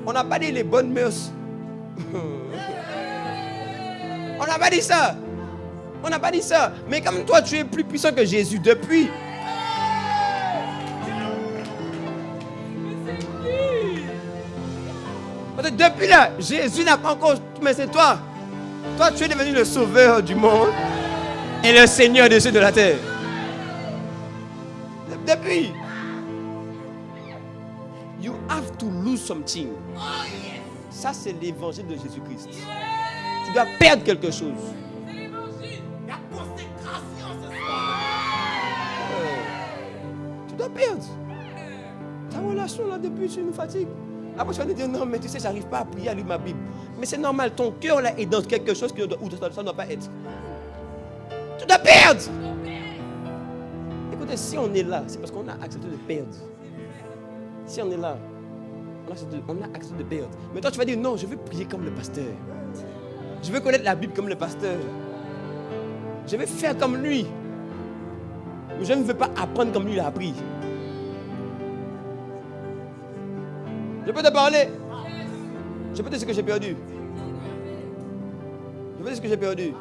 On n'a pas dit les bonnes mœurs. On n'a pas dit ça. On n'a pas dit ça. Mais comme toi, tu es plus puissant que Jésus depuis. Parce que depuis là, Jésus n'a pas encore... Mais c'est toi. Toi, tu es devenu le sauveur du monde et le Seigneur des cieux de la terre. Depuis. You have to lose something. Ça, c'est l'évangile de Jésus-Christ. Tu dois perdre quelque chose. C'est l'évangile. La consécration ce soir. Tu dois perdre. Ta relation là, depuis, tu nous fatigues. Après, tu vas te dire, non, mais tu sais, j'arrive pas à prier, à lire ma Bible. Mais c'est normal, ton cœur là est dans quelque chose où ça ne doit pas être. Tu dois perdre. Écoutez, si on est là, c'est parce qu'on a accepté de perdre. Si on est là, on a accepté de perdre. Mais toi, tu vas dire, non, je veux prier comme le pasteur. Je veux connaître la Bible comme le pasteur. Je veux faire comme lui. Mais je ne veux pas apprendre comme lui il a appris. Je peux te parler. Je peux te dire ce que j'ai perdu. Je peux te dire ce que j'ai perdu.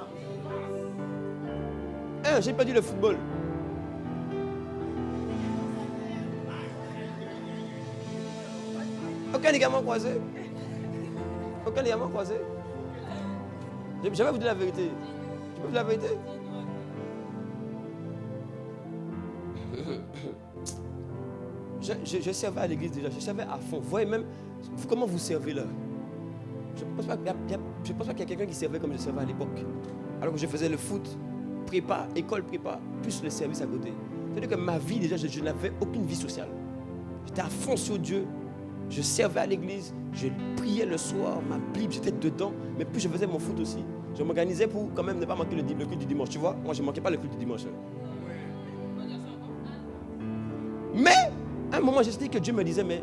J'ai perdu le football. Aucun ligament croisé. Aucun ligament croisé. Je vais vous dire la vérité. Je peux vous dire la vérité. Je servais à l'église déjà. Je servais à fond. Vous voyez même comment vous servez là. Je ne pense pas qu'il y a quelqu'un qui servait comme je servais à l'époque. Alors que je faisais le foot, prépa, école prépa, plus le service à côté. C'est-à-dire que ma vie déjà, je n'avais aucune vie sociale. J'étais à fond sur Dieu. Je servais à l'église, je priais le soir, ma Bible, j'étais dedans, mais puis je faisais mon foot aussi. Je m'organisais pour quand même ne pas manquer le culte du dimanche, tu vois. Moi, je ne manquais pas le culte du dimanche. Mais, à un moment, j'ai senti que Dieu me disait, mais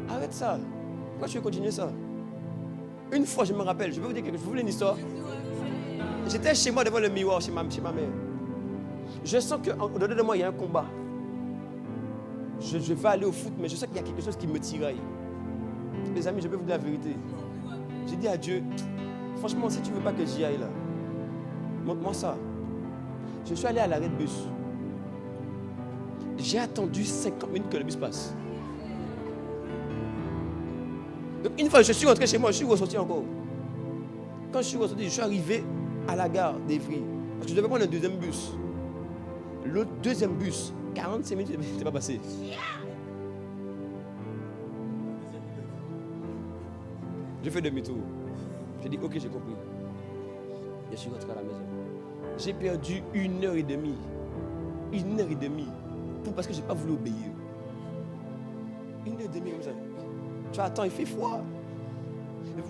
arrête ça. Pourquoi tu veux continuer ça? Une fois, je me rappelle, je vais vous dire quelque chose. Vous voulez une histoire? J'étais chez moi devant le miroir, chez ma mère. Je sens qu'au-delà de moi, il y a un combat. Je vais aller au foot, mais je sais qu'il y a quelque chose qui me tiraille. Les amis, je vais vous dire la vérité. J'ai dit à Dieu, franchement, si tu ne veux pas que j'y aille là, montre-moi ça. Je suis allé à l'arrêt de bus. J'ai attendu 50 minutes que le bus passe. Donc une fois, je suis rentré chez moi, je suis ressorti encore. Quand je suis ressorti, je suis arrivé à la gare d'Evry. Parce que je devais prendre un deuxième bus. Le deuxième bus, 45 minutes, il n'était pas passé. J'ai fait demi-tour. J'ai dit, ok, j'ai compris. Je suis rentré à la maison. J'ai perdu 1h30. 1h30. Parce que je n'ai pas voulu obéir. 1h30 comme ça. Tu attends, il fait froid.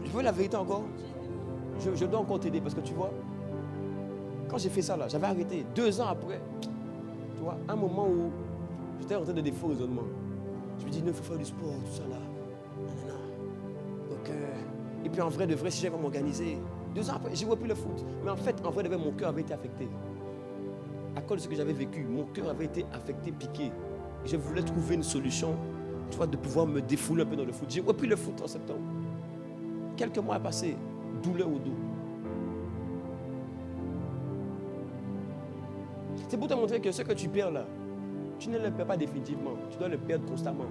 Je veux la vérité encore. Je dois encore t'aider parce que tu vois, quand j'ai fait ça là, j'avais arrêté. 2 ans après, tu vois, un moment où j'étais en train de des faux raisonnements. Je me dis, non, il faut faire du sport, tout ça là. Non. Donc, et puis en vrai de vrai, si j'avais m'organiser, 2 ans après, j'ai repris le foot. Mais en fait, en vrai de vrai, mon cœur avait été affecté. À cause de ce que j'avais vécu, mon cœur avait été affecté, piqué. Et je voulais trouver une solution, tu vois, de pouvoir me défouler un peu dans le foot. J'ai repris le foot en septembre. Quelques mois passés, douleur au dos. C'est pour te montrer que ce que tu perds là, tu ne le perds pas définitivement. Tu dois le perdre constamment.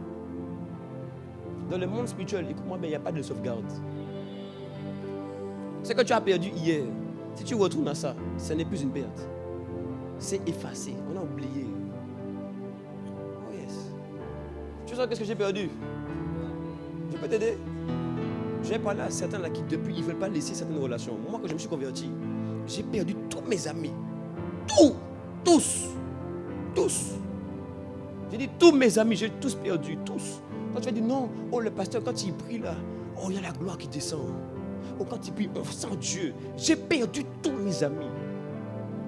Dans le monde spirituel, écoute-moi, il n'y a pas de sauvegarde. Ce que tu as perdu hier, si tu retournes à ça, ce n'est plus une perte. C'est effacé. On a oublié. Oh yes. Tu sais qu'est-ce que j'ai perdu? Je peux t'aider? J'ai parlé à certains là qui depuis ils ne veulent pas laisser certaines relations. Moi quand je me suis converti, j'ai perdu tous mes amis. Tous. J'ai dit tous mes amis, j'ai tous perdu, tous. Quand tu vas dire non, oh le pasteur quand il prie là, oh il y a la gloire qui descend. Oh quand il prie, on sent Dieu. J'ai perdu tous mes amis.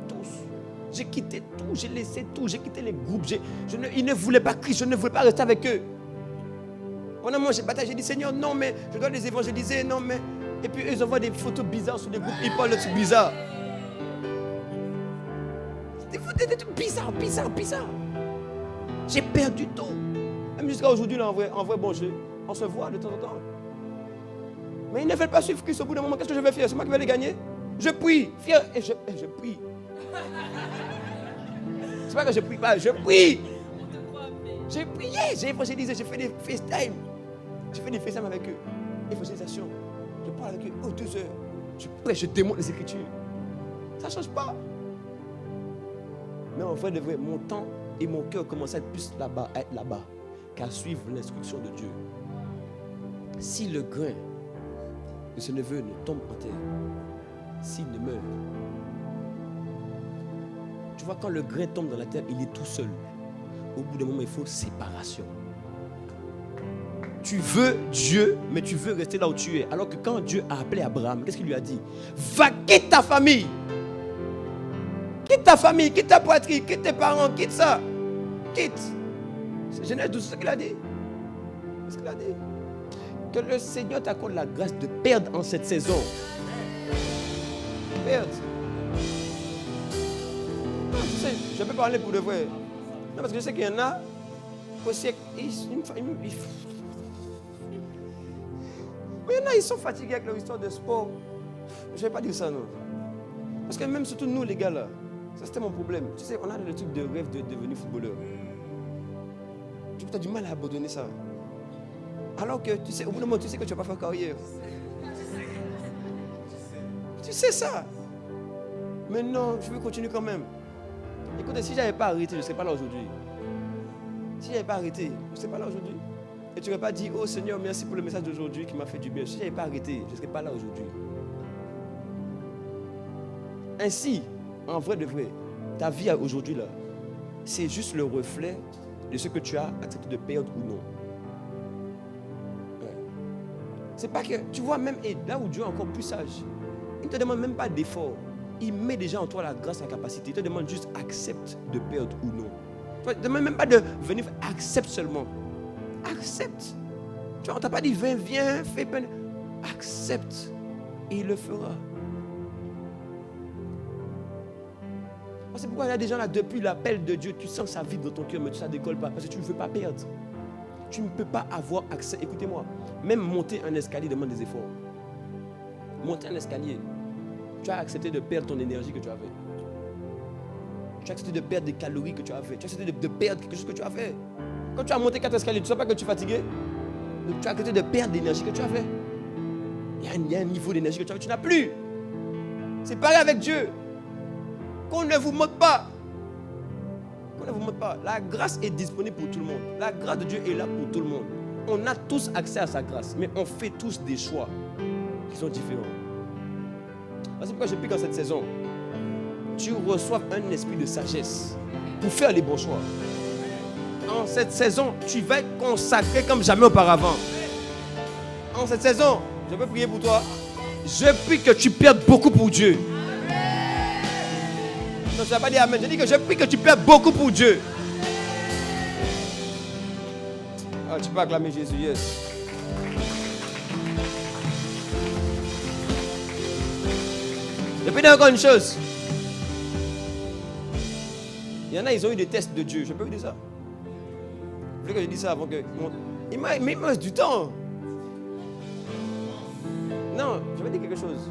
Tous. J'ai quitté tout, j'ai laissé tout, j'ai quitté les groupes. Ils ne voulaient pas Christ, je ne voulais pas rester avec eux. Pendant moi j'ai bataillé, j'ai dit Seigneur non mais je dois les évangéliser, non mais. Et puis ils envoient des photos bizarres sur des groupes, ils parlent de trucs bizarres. Des trucs bizarres. J'ai perdu tout. Même jusqu'à aujourd'hui, là, en vrai bon, on se voit de temps en temps. Mais ils ne veulent pas suivre Christ au bout d'un moment. Qu'est-ce que je vais faire? C'est moi qui vais les gagner. Je prie, fier, et je prie. C'est pas que je prie pas, je prie. J'ai prié, j'ai évangélisé, j'ai fait des FaceTime. J'ai fait des FaceTime avec eux. Évangélisation. Je parle avec eux. 2 heures. Je prêche, je démontre les Écritures. Ça ne change pas. Mais en vrai de vrai, mon temps et mon cœur commencent à être plus là-bas, qu'à suivre l'instruction de Dieu. Si le grain de ce neveu ne tombe en terre, s'il ne meurt, tu vois, quand le grain tombe dans la terre, il est tout seul. Au bout d'un moment, il faut séparation. Tu veux Dieu, mais tu veux rester là où tu es. Alors que quand Dieu a appelé Abraham, qu'est-ce qu'il lui a dit? Va, quitte ta famille. Quitte ta famille, quitte ta patrie, quitte tes parents, quitte ça. Quitte. C'est Genèse 12, c'est ce qu'il a dit. C'est ce qu'il a dit. Que le Seigneur t'accorde la grâce de perdre en cette saison. Perdre. Non, tu sais, je peux parler pour de vrai. Non, parce que je sais qu'il y en a aussi. Mais il y en a, ils sont fatigués avec leur histoire de sport. Je ne vais pas dire ça, non. Parce que même surtout nous, les gars, là, ça c'était mon problème. Tu sais, on a le truc de rêve de devenir footballeur. Tu as du mal à abandonner ça. Alors que, tu sais, au bout d'un moment, tu sais que tu ne vas pas faire carrière. Tu sais ça. Mais non, je veux continuer quand même. Écoutez, si je n'avais pas arrêté, je ne serais pas là aujourd'hui. Si je n'avais pas arrêté, je ne serais pas là aujourd'hui. Et tu n'aurais pas dit, oh Seigneur, merci pour le message d'aujourd'hui qui m'a fait du bien. Si je n'avais pas arrêté, je ne serais pas là aujourd'hui. Ainsi, en vrai de vrai, ta vie aujourd'hui là, c'est juste le reflet de ce que tu as accepté de perdre ou non. Ouais. C'est pas que, tu vois, même et là où Dieu est encore plus sage, il ne te demande même pas d'effort. Il met déjà en toi la grâce, la capacité. Il te demande juste accepte de perdre ou non. Il ne te demande même pas de venir, accepte seulement. Accepte. Tu vois, on ne t'a pas dit viens, fais peine. Accepte et il le fera. C'est pourquoi il y a des gens là, depuis l'appel de Dieu, tu sens que ça vibre dans ton cœur, mais ça ne décolle pas parce que tu ne veux pas perdre. Tu ne peux pas avoir accès. Écoutez-moi, même monter un escalier demande des efforts. Monter un escalier, tu as accepté de perdre ton énergie que tu avais. Tu as accepté de perdre des calories que tu avais. Tu as accepté de perdre quelque chose que tu as fait. Quand tu as monté 4 escaliers, tu ne sais pas que tu es fatigué. Donc tu as accepté de perdre l'énergie que tu avais. Il y a un niveau d'énergie que tu avais, tu n'as plus. C'est pareil avec Dieu. Qu'on ne vous moque pas. Qu'on ne vous moque pas. La grâce est disponible pour tout le monde. La grâce de Dieu est là pour tout le monde. On a tous accès à sa grâce, mais on fait tous des choix qui sont différents. C'est pourquoi je prie qu'en cette saison, tu reçoives un esprit de sagesse pour faire les bons choix. En cette saison, tu vas être consacré comme jamais auparavant. En cette saison, je peux prier pour toi. Je prie que tu perdes beaucoup pour Dieu. Non, je ne vais pas dire amen. Je dis que je prie que tu perdes beaucoup pour Dieu. Ah, tu peux acclamer Jésus, yes. Je peux dire encore une chose. Il y en a, ils ont eu des tests de Dieu. Je peux vous dire ça? Vous voulez que je dise ça avant que... Mais il me reste du temps. Non, je vais dire quelque chose.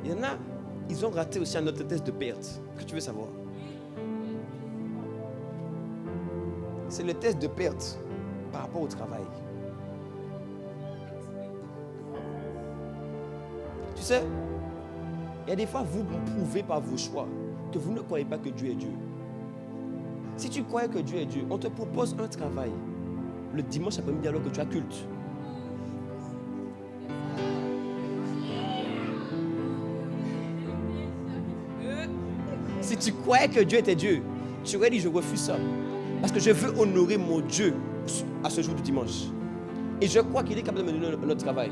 Il y en a, ils ont raté aussi un autre test de perte. Que tu veux savoir? C'est le test de perte par rapport au travail. Tu sais, il y a des fois, vous prouvez par vos choix que vous ne croyez pas que Dieu est Dieu. Si tu croyais que Dieu est Dieu, on te propose un travail le dimanche après-midi alors que tu as culte. Si tu croyais que Dieu était Dieu, tu aurais dit je refuse ça. Parce que je veux honorer mon Dieu à ce jour du dimanche. Et je crois qu'il est capable de me donner notre travail.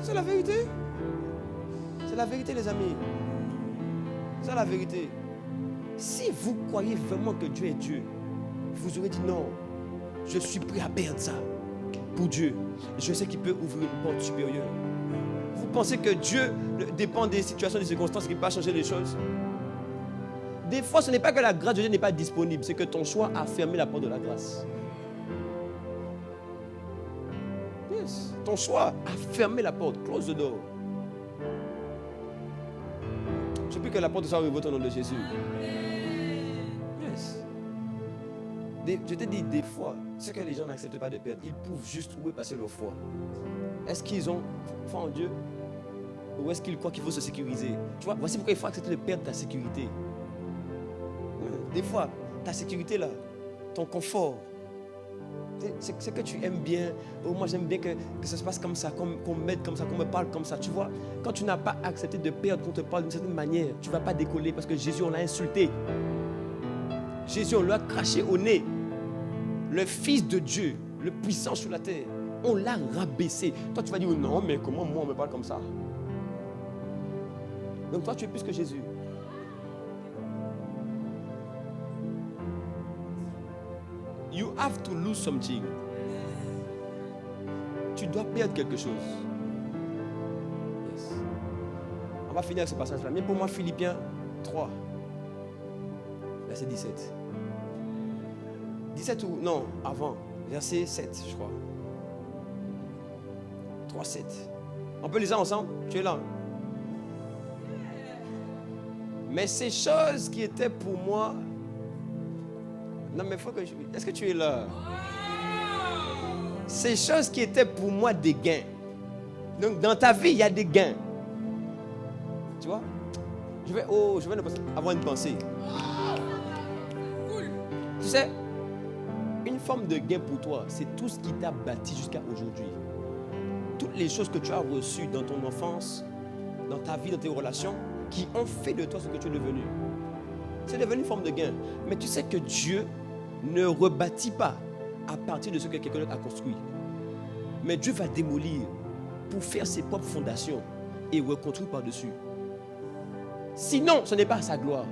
C'est la vérité. C'est la vérité, les amis. C'est la vérité. Si vous croyez vraiment que Dieu est Dieu, vous aurez dit non, je suis prêt à perdre ça pour Dieu. Je sais qu'il peut ouvrir une porte supérieure. Vous pensez que Dieu dépend des situations, des circonstances, qui ne peut pas changer les choses? Des fois, ce n'est pas que la grâce de Dieu n'est pas disponible, c'est que ton choix a fermé la porte de la grâce. Yes. Ton choix a fermé la porte. Close the door. Je prie que la porte soit ouverte au nom de Jésus. Yes. Je te dis, des fois, ce que les gens n'acceptent pas de perdre, ils prouvent juste où est passé leur foi. Est-ce qu'ils ont foi en Dieu? Ou est-ce qu'ils croient qu'il faut se sécuriser? Tu vois, voici pourquoi il faut accepter de perdre ta sécurité. Des fois, ta sécurité là, ton confort, c'est que tu aimes bien. Oh, moi j'aime bien que ça se passe comme ça, qu'on m'aide comme ça, qu'on me parle comme ça. Tu vois, quand tu n'as pas accepté de perdre, qu'on te parle d'une certaine manière, tu ne vas pas décoller parce que Jésus, on l'a insulté. Jésus, on l'a craché au nez. Le Fils de Dieu, le puissant sur la terre, on l'a rabaissé. Toi, tu vas dire non, mais comment moi on me parle comme ça? Donc toi, tu es plus que Jésus. You have to lose something. Tu dois perdre quelque chose. Yes. On va finir avec ce passage-là. Mais pour moi, Philippiens 3, verset 17. 17 ou non, avant. Verset 7, je crois. 3, 7. On peut lire ça ensemble? Tu es là? Mais ces choses qui étaient pour moi... Non, mais il faut que je... Est-ce que tu es là? Ces choses qui étaient pour moi des gains. Donc, dans ta vie, il y a des gains. Tu vois? Je vais avoir une pensée. Tu sais, une forme de gain pour toi, c'est tout ce qui t'a bâti jusqu'à aujourd'hui. Toutes les choses que tu as reçues dans ton enfance, dans ta vie, dans tes relations, qui ont fait de toi ce que tu es devenu. C'est devenu une forme de gain. Mais tu sais que Dieu ne rebâtit pas à partir de ce que quelqu'un d'autre a construit. Mais Dieu va démolir pour faire ses propres fondations et reconstruire par-dessus. Sinon, ce n'est pas sa gloire.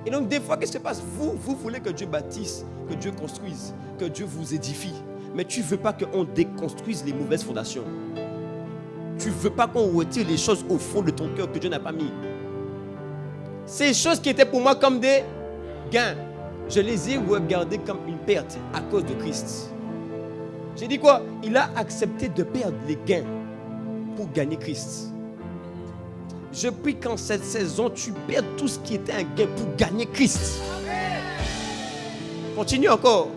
Et donc, des fois, qu'est-ce qui se passe? Vous voulez que Dieu bâtisse, que Dieu construise, que Dieu vous édifie. Mais tu ne veux pas qu'on déconstruise les mauvaises fondations. Tu ne veux pas qu'on retire les choses au fond de ton cœur que Dieu n'a pas mis. Ces choses qui étaient pour moi comme des gains, je les ai regardées comme une perte à cause de Christ. J'ai dit quoi? Il a accepté de perdre les gains pour gagner Christ. Je prie qu'en cette saison, tu perdes tout ce qui était un gain pour gagner Christ. Continue encore.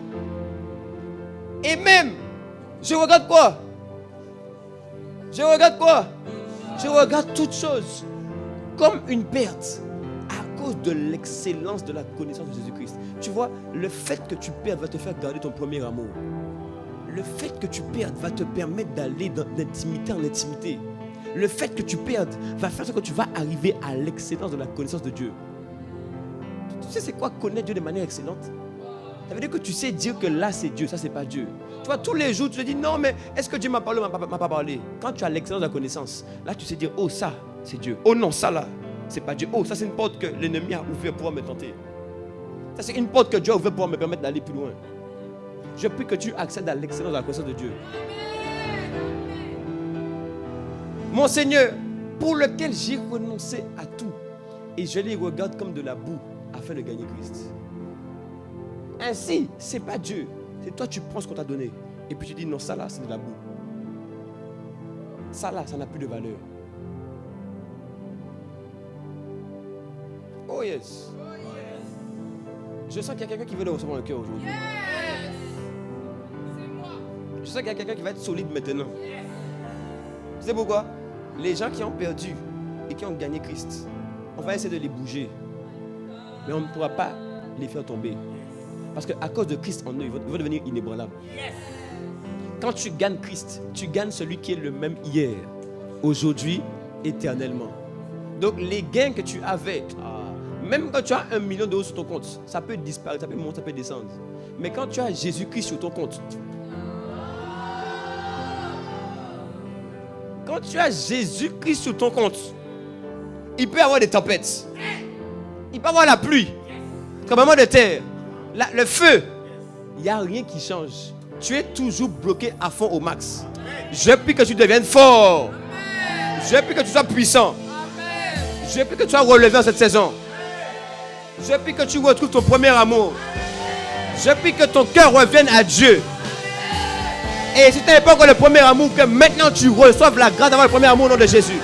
Et même, je regarde quoi? Je regarde quoi? Je regarde toutes choses comme une perte à cause de l'excellence de la connaissance de Jésus-Christ. Tu vois, le fait que tu perdes va te faire garder ton premier amour. Le fait que tu perdes va te permettre d'aller d'intimité en intimité. Le fait que tu perdes va faire que tu vas arriver à l'excellence de la connaissance de Dieu. Tu sais c'est quoi connaître Dieu de manière excellente? Ça veut dire que tu sais dire que là c'est Dieu, ça c'est pas Dieu. Tu vois, tous les jours tu te dis non mais est-ce que Dieu m'a parlé ou m'a pas parlé? Quand tu as l'excellence de la connaissance, là tu sais dire oh ça c'est Dieu. Oh non ça là c'est pas Dieu. Oh ça c'est une porte que l'ennemi a ouverte pour me tenter. Ça c'est une porte que Dieu a ouverte pour me permettre d'aller plus loin. Je prie que tu accèdes à l'excellence de la connaissance de Dieu. Mon Seigneur, pour lequel j'ai renoncé à tout, et je les regarde comme de la boue afin de gagner Christ. Ainsi, ce n'est pas Dieu, c'est toi tu prends ce qu'on t'a donné, et puis tu dis non, ça là, c'est de la boue. Ça là, ça n'a plus de valeur. Oh yes. Je sens qu'il y a quelqu'un qui veut le recevoir dans le cœur aujourd'hui. Je sens qu'il y a quelqu'un qui va être solide maintenant. Tu sais pourquoi? Les gens qui ont perdu et qui ont gagné Christ, on va essayer de les bouger. Mais on ne pourra pas les faire tomber. Parce qu'à cause de Christ en eux, ils vont devenir inébranlables. Quand tu gagnes Christ, tu gagnes celui qui est le même hier, aujourd'hui, éternellement. Donc les gains que tu avais, même quand tu as 1 million d'euros sur ton compte, ça peut disparaître, ça peut monter, ça peut descendre. Mais quand tu as Jésus-Christ sur ton compte, quand tu as Jésus-Christ sur ton compte, il peut y avoir des tempêtes. Il peut y avoir la pluie. Tremblement de terre. Le feu. Il n'y a rien qui change. Tu es toujours bloqué à fond au max. Je prie que tu deviennes fort. Je prie que tu sois puissant. Je prie que tu sois relevé en cette saison. Je prie que tu retrouves ton premier amour. Je prie que ton cœur revienne à Dieu. Et si tu n'avais pas encore le premier amour, que maintenant tu reçoives la grâce d'avoir le premier amour au nom de Jésus.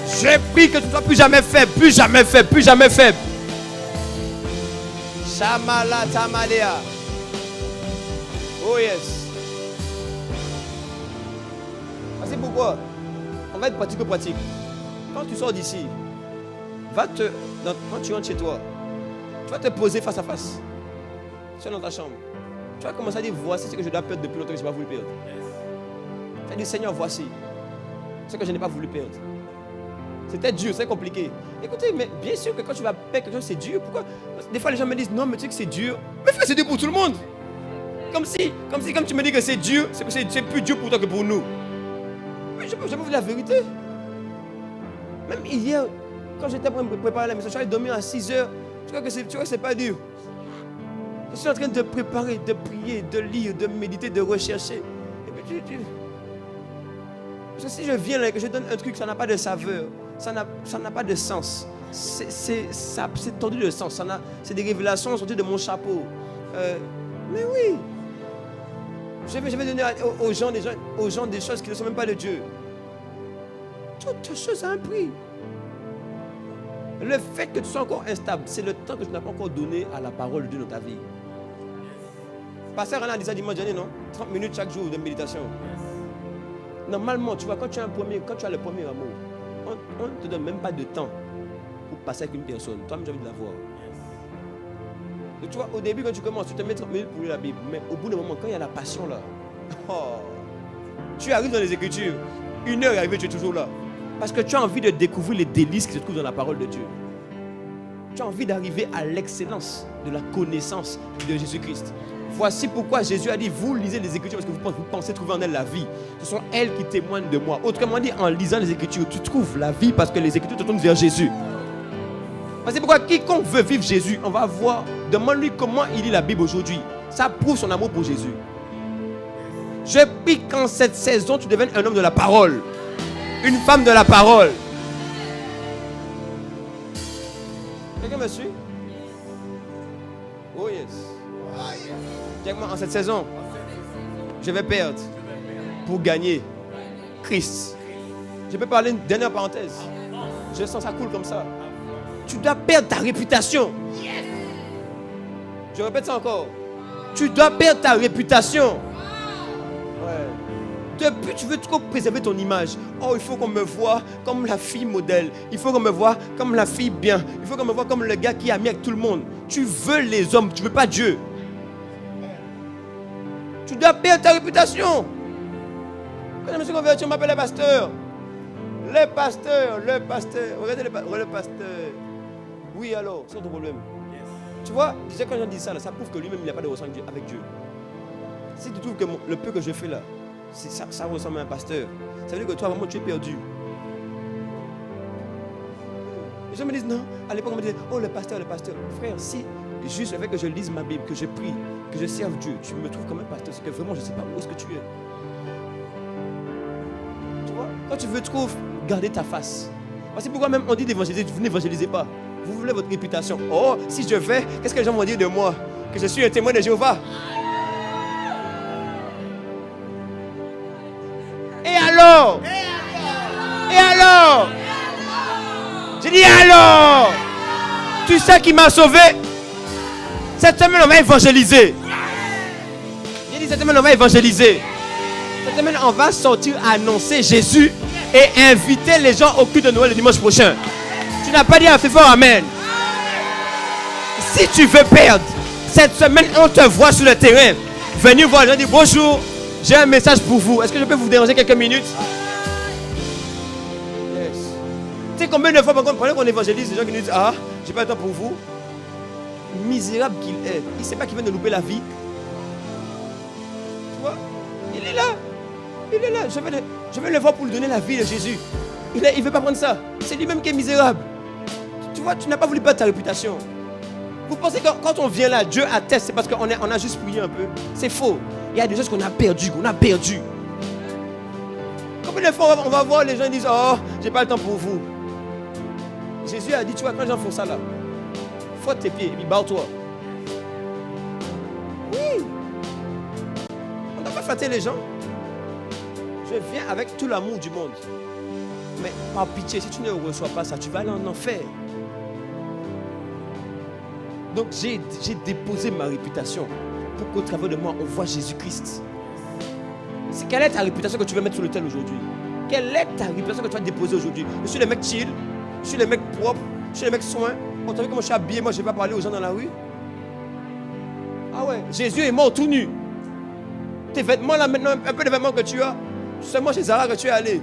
Je prie que tu ne sois plus jamais faible, plus jamais faible, plus jamais faible. Shamala Tamalea. Oh yes. C'est pourquoi on va être pratique. Quand tu sors d'ici, quand tu rentres chez toi, tu vas te poser face à face. Tu es dans ta chambre. Tu vas commencer à dire, voici ce que je dois perdre depuis longtemps que je n'ai pas voulu perdre. Tu vas dire, Seigneur, voici ce que je n'ai pas voulu perdre. C'était dur, c'est compliqué. Écoutez, mais bien sûr que quand tu vas perdre quelque chose, c'est dur. Pourquoi? Des fois, les gens me disent, non, mais tu sais que c'est dur. Mais frère, c'est dur pour tout le monde. Comme tu me dis que c'est dur, c'est plus dur pour toi que pour nous. Mais je peux vous dire la vérité. Même hier, quand j'étais en train de me préparer la mission, je suis allé dormir à 6 heures. Tu vois que c'est pas dur. Je suis en train de préparer, de prier, de lire, de méditer, de rechercher. Et puis parce que si je viens là et que je donne un truc, ça n'a pas de saveur, ça n'a pas de sens. C'est tendu de sens. C'est des révélations sorties de mon chapeau. Mais oui. Je vais donner aux gens des choses qui ne sont même pas de Dieu. Toutes choses à un prix. Le fait que tu sois encore instable, c'est le temps que tu n'as pas encore donné à la parole de Dieu dans ta vie. Pasteur Renan disait dimanche dernier, non? 30 minutes chaque jour de méditation. Normalement, tu vois, quand tu as le premier amour, on ne te donne même pas de temps pour passer avec une personne. Toi-même, j'ai envie de la voir. Donc, tu vois, au début, quand tu commences, tu te mets 30 minutes pour lire la Bible. Mais au bout d'un moment, quand il y a la passion là, tu arrives dans les Écritures, 1 heure est arrivée, tu es toujours là. Parce que tu as envie de découvrir les délices qui se trouvent dans la parole de Dieu. Tu as envie d'arriver à l'excellence de la connaissance de Jésus-Christ. Voici pourquoi Jésus a dit, vous lisez les Écritures parce que vous pensez trouver en elles la vie. Ce sont elles qui témoignent de moi. Autrement dit, en lisant les Écritures, tu trouves la vie parce que les Écritures te tournent vers Jésus. C'est pourquoi quiconque veut vivre Jésus, on va voir, demande-lui comment il lit la Bible aujourd'hui. Ça prouve son amour pour Jésus. Je prie qu'en cette saison, tu deviennes un homme de la parole. Une femme de la parole. Quelqu'un me suit? Oh yes. Dis-moi, en cette saison, je vais perdre pour gagner Christ. Je peux parler une dernière parenthèse. Je sens ça cool comme ça. Tu dois perdre ta réputation. Je répète ça encore. Tu dois perdre ta réputation. Ouais. Depuis, tu veux trop préserver ton image. Oh, il faut qu'on me voie comme la fille modèle. Il faut qu'on me voie comme la fille bien. Il faut qu'on me voie comme le gars qui est ami avec tout le monde. Tu veux les hommes, tu ne veux pas Dieu. Tu dois perdre ta réputation. Quand je me suis converti, on m'appelle le pasteur. Le pasteur. Regardez le pasteur. Oui, alors, c'est ton problème. Tu vois, déjà quand j'en dis ça, là, ça prouve que lui-même, il n'a pas de ressemblance avec Dieu. Si tu trouves que le peu que je fais là, ça ressemble à un pasteur, ça veut dire que toi, vraiment, tu es perdu. Les gens me disent, non, à l'époque, on me disait, oh, le pasteur. Frère, si juste le fait que je lise ma Bible, que je prie, que je serve Dieu, tu me trouves comme un pasteur, c'est que vraiment, je ne sais pas où est-ce que tu es. Tu vois, quand tu veux trop garder ta face, c'est pourquoi même on dit d'évangéliser, vous n'évangélisez pas. Vous voulez votre réputation. Oh, si je vais, qu'est-ce que les gens vont dire de moi? Que je suis un témoin de Jéhovah. Et alors? J'ai dit alors? Tu sais qui m'a sauvé? Cette semaine, on va évangéliser. J'ai dit cette semaine, on va évangéliser. Cette semaine, on va sortir annoncer Jésus et inviter les gens au culte de Noël le dimanche prochain. Tu n'as pas dit un fait fort amen. Si tu veux perdre, cette semaine, on te voit sur le terrain. Venez voir, je dis bonjour, j'ai un message pour vous. Est-ce que je peux vous déranger quelques minutes? Yes. Tu sais combien de fois, pendant qu'on évangélise, les gens qui nous disent, ah, j'ai pas le temps pour vous. Misérable qu'il est. Il ne sait pas qu'il vient de louper la vie. Tu vois? Il est là. Je vais le voir pour lui donner la vie de Jésus. Il ne veut pas prendre ça. C'est lui-même qui est misérable. Tu vois, tu n'as pas voulu perdre ta réputation. Vous pensez que quand on vient là, Dieu atteste, c'est parce qu'on a juste prié un peu. C'est faux. Il y a des choses qu'on a perdues, Combien de fois on va voir les gens qui disent, oh, j'ai pas le temps pour vous. Jésus a dit, tu vois, quand les gens font ça là, frotte tes pieds et puis barre-toi. Oui. On ne doit pas flatter les gens. Je viens avec tout l'amour du monde. Mais par pitié, si tu ne reçois pas ça, tu vas aller en enfer. Donc j'ai déposé ma réputation pour qu'au travers de moi, on voit Jésus-Christ. Quelle est ta réputation que tu veux mettre sur l'autel aujourd'hui? Quelle est ta réputation que tu vas déposer aujourd'hui? Je suis le mec chill, je suis le mec propre, je suis le mec soin. On t'a vu comment je suis habillé, moi je ne vais pas parler aux gens dans la rue. Ah ouais, Jésus est mort tout nu. Tes vêtements là maintenant, un peu de vêtements que tu as, seulement chez Zara que tu es allé.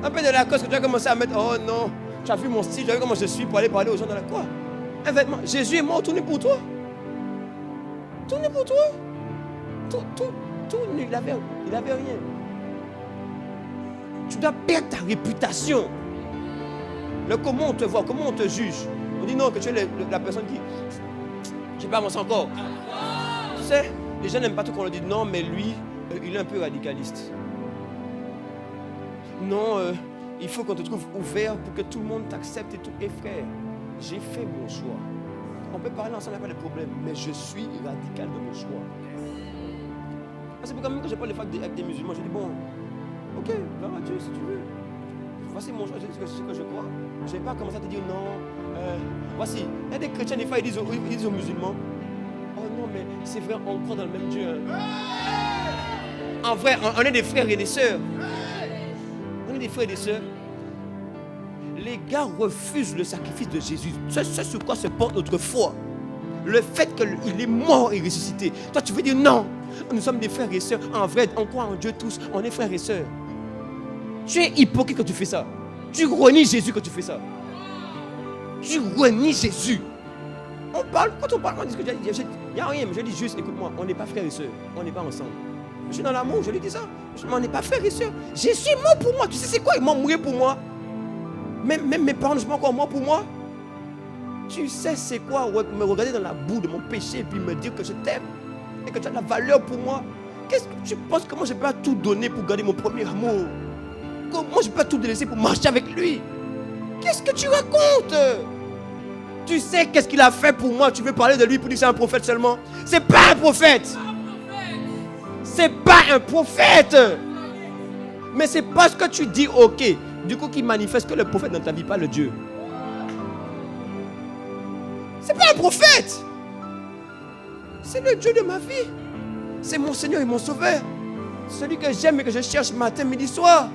Un peu de la cause que tu as commencé à mettre. Oh non, tu as vu mon style, tu as vu comment je suis pour aller parler aux gens dans la quoi? Un vêtement. Jésus est mort tout nu pour toi. Tout nu pour toi. Tout nu. Il avait rien. Tu dois perdre ta réputation. Comment on te voit, comment on te juge. On dit non, que tu es la personne qui... Je ne sais pas avancé encore. Tu sais, les gens n'aiment pas tout qu'on leur dit non, mais lui, il est un peu radicaliste. Non, il faut qu'on te trouve ouvert pour que tout le monde t'accepte et tout. Et frère, j'ai fait mon choix. On peut parler ensemble, il n'y a pas de problème, mais je suis radical de mon choix. C'est pour quand même que je parle avec des musulmans, je dis bon, ok, verra Dieu si tu veux. Voici mon choix, c'est ce que je crois. Je ne vais pas commencer à te dire non. Voici, il y a des chrétiens, des fois, ils disent aux musulmans, oh non, mais c'est vrai, on croit dans le même Dieu. En vrai, on est des frères et des sœurs. On est des frères et des sœurs. Les gars refusent le sacrifice de Jésus. C'est sur quoi se porte notre foi. Le fait qu'il est mort et ressuscité. Toi, tu veux dire non. Nous sommes des frères et sœurs. En vrai, on croit en Dieu tous. On est frères et sœurs. Tu es hypocrite quand tu fais ça. Tu renies Jésus quand tu fais ça. Tu renies Jésus. Quand on parle, on dit que il n'y a rien, mais je dis juste, écoute-moi, on n'est pas frères et sœurs. On n'est pas ensemble. Je suis dans l'amour, je lui dis ça. On n'est pas frères et sœurs. Jésus est mort pour moi. Tu sais c'est quoi? Il m'a mouru pour moi. Même mes parents ne sont pas encore morts pour moi. Tu sais c'est quoi me regarder dans la boue de mon péché et puis me dire que je t'aime. et que tu as de la valeur pour moi, qu'est-ce que tu penses? Comment je peux pas tout donner pour garder mon premier amour? Comment je peux pas tout délaisser pour marcher avec lui? Qu'est-ce que tu racontes? Tu sais qu'est-ce qu'il a fait pour moi? Tu veux parler de lui pour dire que c'est un prophète seulement? C'est pas un prophète! C'est pas un prophète! Mais c'est parce que tu dis ok, du coup qui manifeste que le prophète dans ta vie, pas le Dieu. C'est pas un prophète! C'est le Dieu de ma vie. C'est mon Seigneur et mon Sauveur. Celui que j'aime et que je cherche matin, midi, soir.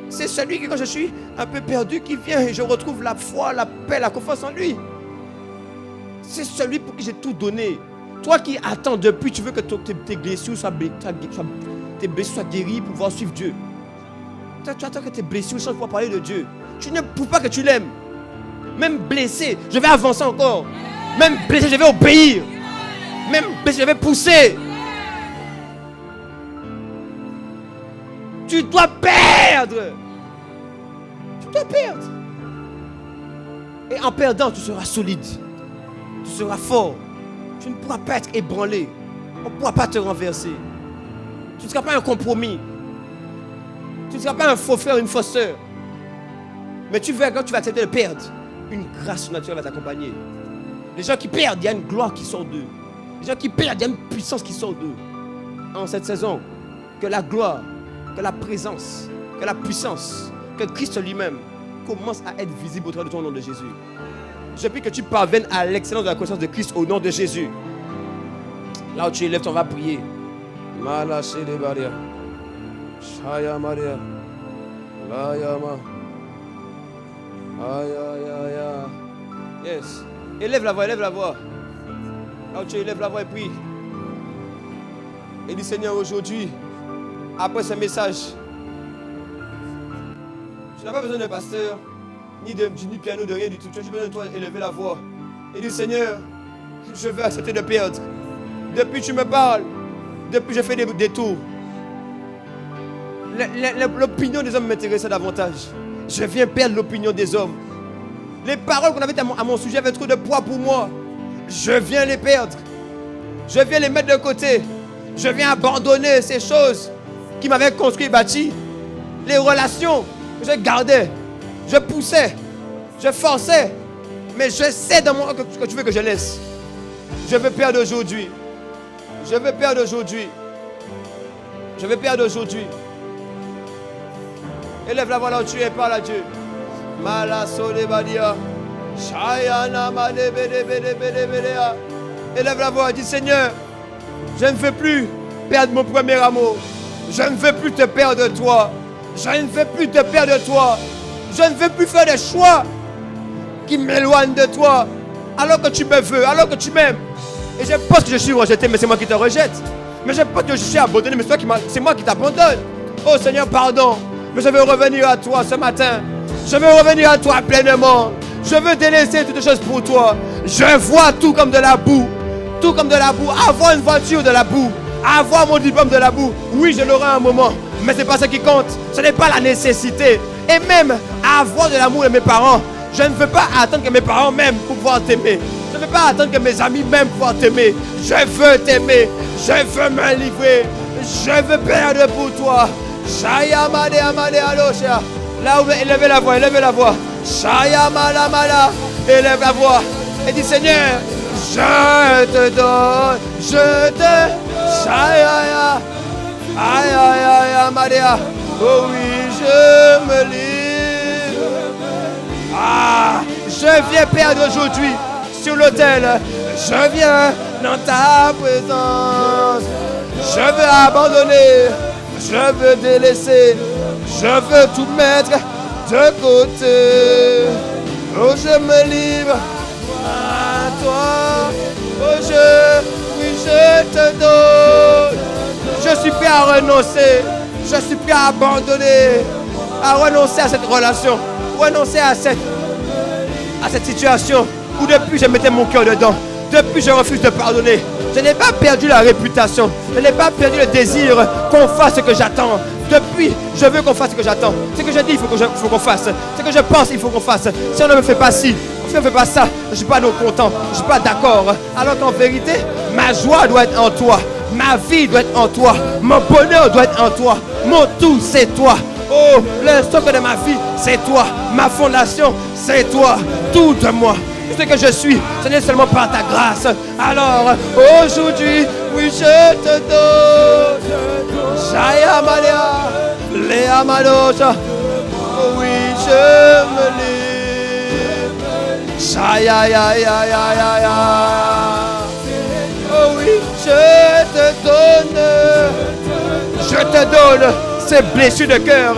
C'est celui que quand je suis un peu perdu qui vient et je retrouve la foi, la paix, la confiance en lui. C'est celui pour qui j'ai tout donné. Toi qui attends depuis, tu veux que tes blessures soient guéries pour pouvoir suivre Dieu. Tu attends que tes blessures changent pour pouvoir parler de Dieu. Tu ne prouves pas que tu l'aimes. Même blessé, je vais avancer encore. Même blessé, je vais obéir. Même blessé, je vais pousser. Tu dois perdre. Tu dois perdre. Et en perdant, tu seras solide. Tu seras fort. Tu ne pourras pas être ébranlé. On ne pourra pas te renverser. Tu ne seras pas un compromis. Tu ne seras pas un faux frère, une fausse sœur. Mais tu verras quand tu vas accepter de perdre, une grâce naturelle va t'accompagner. Les gens qui perdent, il y a une gloire qui sort d'eux. Les gens qui perdent, il y a une puissance qui sort d'eux. En cette saison, que la gloire, que la présence, que la puissance, que Christ lui-même commence à être visible au travers de ton nom de Jésus. Je prie que tu parviennes à l'excellence de la connaissance de Christ au nom de Jésus. Là où tu élèves, on va prier. Malaché de Baria. Shaya Maria. Layama. Aïe aïe aïe. Yes. Élève la voix, élève la voix. Là où tu élèves la voix et prie. Et dis Seigneur, aujourd'hui, après ce message, tu n'as pas besoin d'un pasteur, ni du piano, de rien du tout. Tu as juste besoin de toi élever la voix. Et dis Seigneur, je veux accepter de perdre. Depuis tu me parles, depuis je fais des détours. L'opinion des hommes m'intéressait davantage. Je viens perdre l'opinion des hommes. Les paroles qu'on avait à mon sujet avaient trop de poids pour moi. Je viens les perdre. Je viens les mettre de côté. Je viens abandonner ces choses qui m'avaient construit et bâti. Les relations que je gardais. Je poussais. Je forçais. Mais je sais dans moi que tu veux que je laisse. Je veux perdre aujourd'hui. Je veux perdre aujourd'hui. Je veux perdre aujourd'hui. Élève la voix là où tu es, parle à Dieu. Élève la voix, dis Seigneur, je ne veux plus perdre mon premier amour. Je ne veux plus te perdre de toi. Je ne veux plus te perdre de toi. Je ne veux plus faire des choix qui m'éloignent de toi. Alors que tu me veux, alors que tu m'aimes. Et je pense que je suis rejeté, mais c'est moi qui te rejette. Mais je pense que je suis abandonné, mais c'est moi qui t'abandonne. Oh Seigneur, pardon. Mais je veux revenir à toi ce matin. Je veux revenir à toi pleinement. Je veux délaisser toutes les choses pour toi. Je vois tout comme de la boue. Tout comme de la boue. Avoir une voiture de la boue. Avoir mon diplôme de la boue. Oui, je l'aurai un moment. Mais ce n'est pas ce qui compte. Ce n'est pas la nécessité. Et même avoir de l'amour de mes parents. Je ne veux pas attendre que mes parents m'aiment pour pouvoir t'aimer. Je ne veux pas attendre que mes amis m'aiment pour pouvoir t'aimer. Je veux t'aimer. Je veux me livrer. Je veux perdre pour toi. Shaya Made Amade Aloshia. Là où élevez la voix, élevez la voix. Shaya Mala Mala. Élève la voix. Et dis Seigneur, je te donne, je te. Shaya. Aïe aïe aïe Amadea. Oh oui, je me livre. Ah, je viens perdre aujourd'hui sur l'autel. Je viens dans ta présence. Je veux abandonner. Je veux délaisser, je veux tout mettre de côté. Oh, je me livre à toi. Oh, je te donne. Je suis prêt à renoncer. Je suis prêt à abandonner. À renoncer à cette relation. Renoncer à cette situation où depuis je mettais mon cœur dedans. Depuis je refuse de pardonner. Je n'ai pas perdu la réputation. Je n'ai pas perdu le désir qu'on fasse ce que j'attends. Depuis, je veux qu'on fasse ce que j'attends. Ce que je dis, il faut qu'on fasse. Ce que je pense, il faut qu'on fasse. Si on ne me fait pas ci, si on ne fait pas ça, je ne suis pas non content. Je ne suis pas d'accord. Alors qu'en vérité, Ma joie doit être en toi. Ma vie doit être en toi. Mon bonheur doit être en toi. Mon tout, c'est toi. Oh, le socle de ma vie, c'est toi. Ma fondation, c'est toi. Tout de moi. Ce que je suis, ce n'est seulement par ta grâce. Alors, aujourd'hui, oui, je te donne. Shaya Malia, Léa Malocha. Oh oui, je me lève. Shaya, ya, ya, ya, ya, ya. Oh oui, je te donne. Je te donne ces blessures de cœur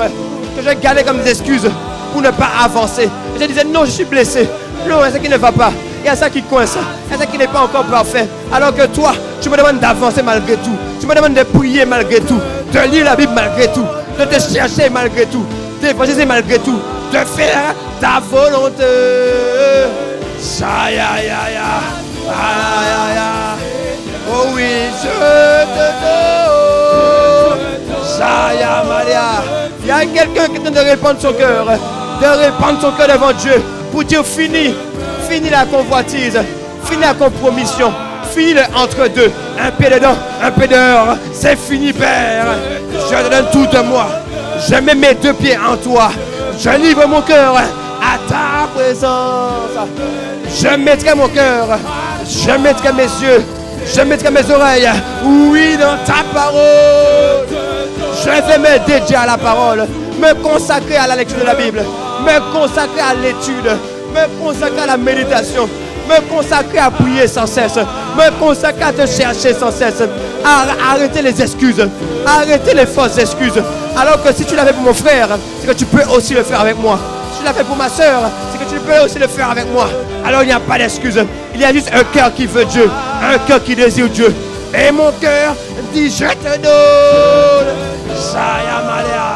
que je gardais comme des excuses pour ne pas avancer. Et je disais, non, je suis blessé. Non, il y a ça qui ne va pas. Il y a ça qui coince. Il y a ça qui n'est pas encore parfait. Alors que toi, tu me demandes d'avancer malgré tout. Tu me demandes de prier malgré tout. De lire la Bible malgré tout. De te chercher malgré tout. D'évangéliser malgré tout. De faire ta volonté. Ya, ya, ya. Oh oui, je te donne. Shaya Maria. Il y a quelqu'un qui est en train de répandre son cœur. De répandre son cœur devant Dieu. Pour dire fini. Fini la convoitise. Fini la compromission. Fini le entre-deux. Un pied dedans, un pied dehors. C'est fini, Père. Je te donne tout de moi. Je mets mes deux pieds en toi. Je livre mon cœur à ta présence. Je mettrai mon cœur. Je mettrai mes yeux. Je mettrai mes oreilles. Oui, dans ta parole. Je vais me dédier à la parole. Me consacrer à la lecture de la Bible. Me consacrer à l'étude. Me consacrer à la méditation. Me consacrer à prier sans cesse. Me consacrer à te chercher sans cesse. Arrêter les excuses. Arrêter les fausses excuses. Alors que si tu l'as fait pour mon frère, c'est que tu peux aussi le faire avec moi. Si tu l'as fait pour ma soeur, c'est que tu peux aussi le faire avec moi. Alors il n'y a pas d'excuses. Il y a juste un cœur qui veut Dieu. Un cœur qui désire Dieu. Et mon cœur dit je te donne. Shaya Maria.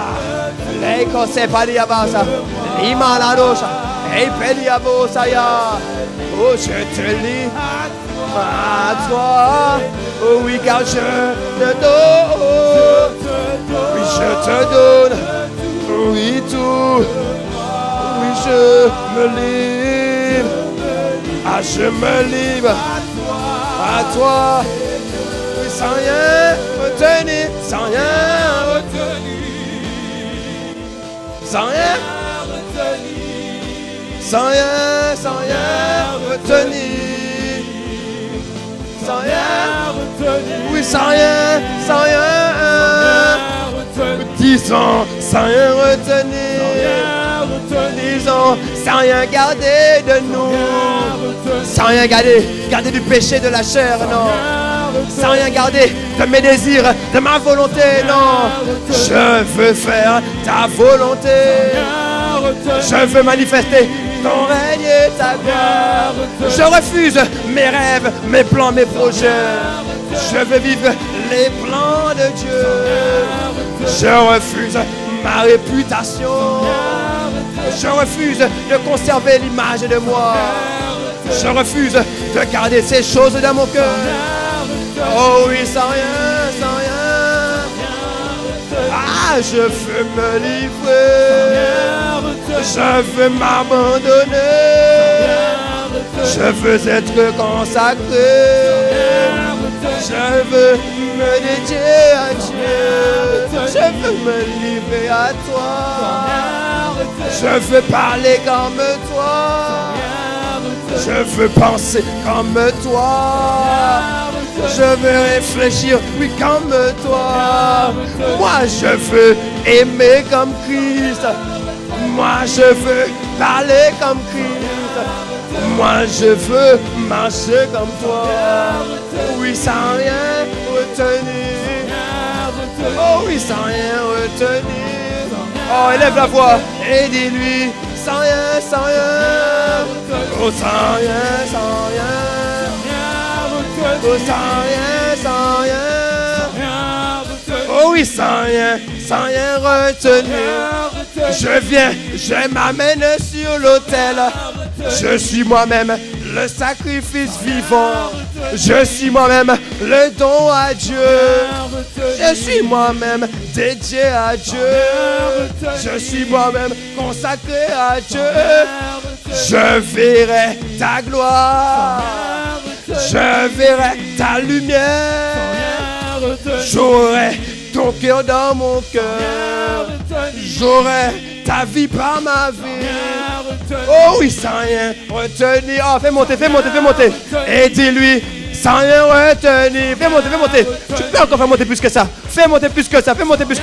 Leiko Sepalia Basa. Imaladosha. Et Pelia Bosaya. Oh, je te lis à toi. Oh oui, car je te donne. Oui, je te donne. Oui, tout. Oui, je me livre. Ah, je me livre à toi. Oui, sans rien retenir. Sans rien retenir. Sans rien retenir. Sans rien retenir. Sans rien retenir. Oui, sans rien disons, sans rien retenir. Disons, sans rien garder de nous. Sans rien garder du péché de la chair, non. Sans rien garder de mes désirs, de ma volonté, non. Je veux faire ta volonté. Je veux manifester ton règne et ta gloire. Je refuse mes rêves, mes plans, mes projets. Je veux vivre les plans de Dieu. Je refuse ma réputation. Je refuse de conserver l'image de moi. Je refuse de garder ces choses dans mon cœur. Oh oui, sans rien, sans rien. Ah, je veux me livrer. Je veux m'abandonner. Je veux être consacré. Je veux me dédier à Dieu. Je veux me livrer à toi. Je veux parler comme toi. Je veux penser comme toi. Je veux réfléchir, oui, comme toi. Moi, je veux aimer comme Christ. Moi, je veux parler comme Christ. Moi, je veux marcher comme toi. Oui, sans rien retenir. Oh oui, sans rien retenir. Oh, élève la voix et dis-lui, sans rien, sans rien. Oh, sans rien, sans rien. Oh, sans rien, sans rien. Oh oui, sans rien retenir. Je viens, je m'amène sur l'autel. Je suis moi-même le sacrifice vivant. Je suis moi-même le don à Dieu. Je suis moi-même dédié à Dieu. Je suis moi-même consacré à Dieu. Je verrai ta gloire. Je verrai ta lumière. J'aurai ton cœur dans mon cœur. J'aurai ta vie par ma vie. Oh oui, sans rien retenir. Oh, fais monter. Et dis-lui, sans rien retenir. Fais monter. Tu peux encore faire monter plus que ça. Fais monter plus que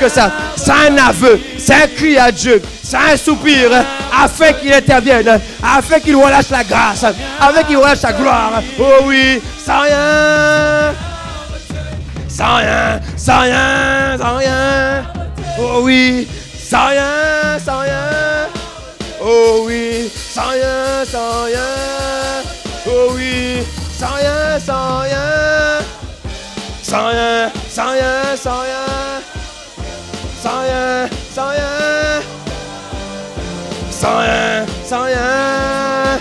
ça. C'est un aveu, c'est un cri à Dieu, c'est un soupir, afin qu'il intervienne, afin qu'il relâche la grâce, afin qu'il relâche sa gloire. Oh oui, sans rien. Oh oui, sans rien. Oh oui, sans rien. Oh oui, sans rien. Sans rien.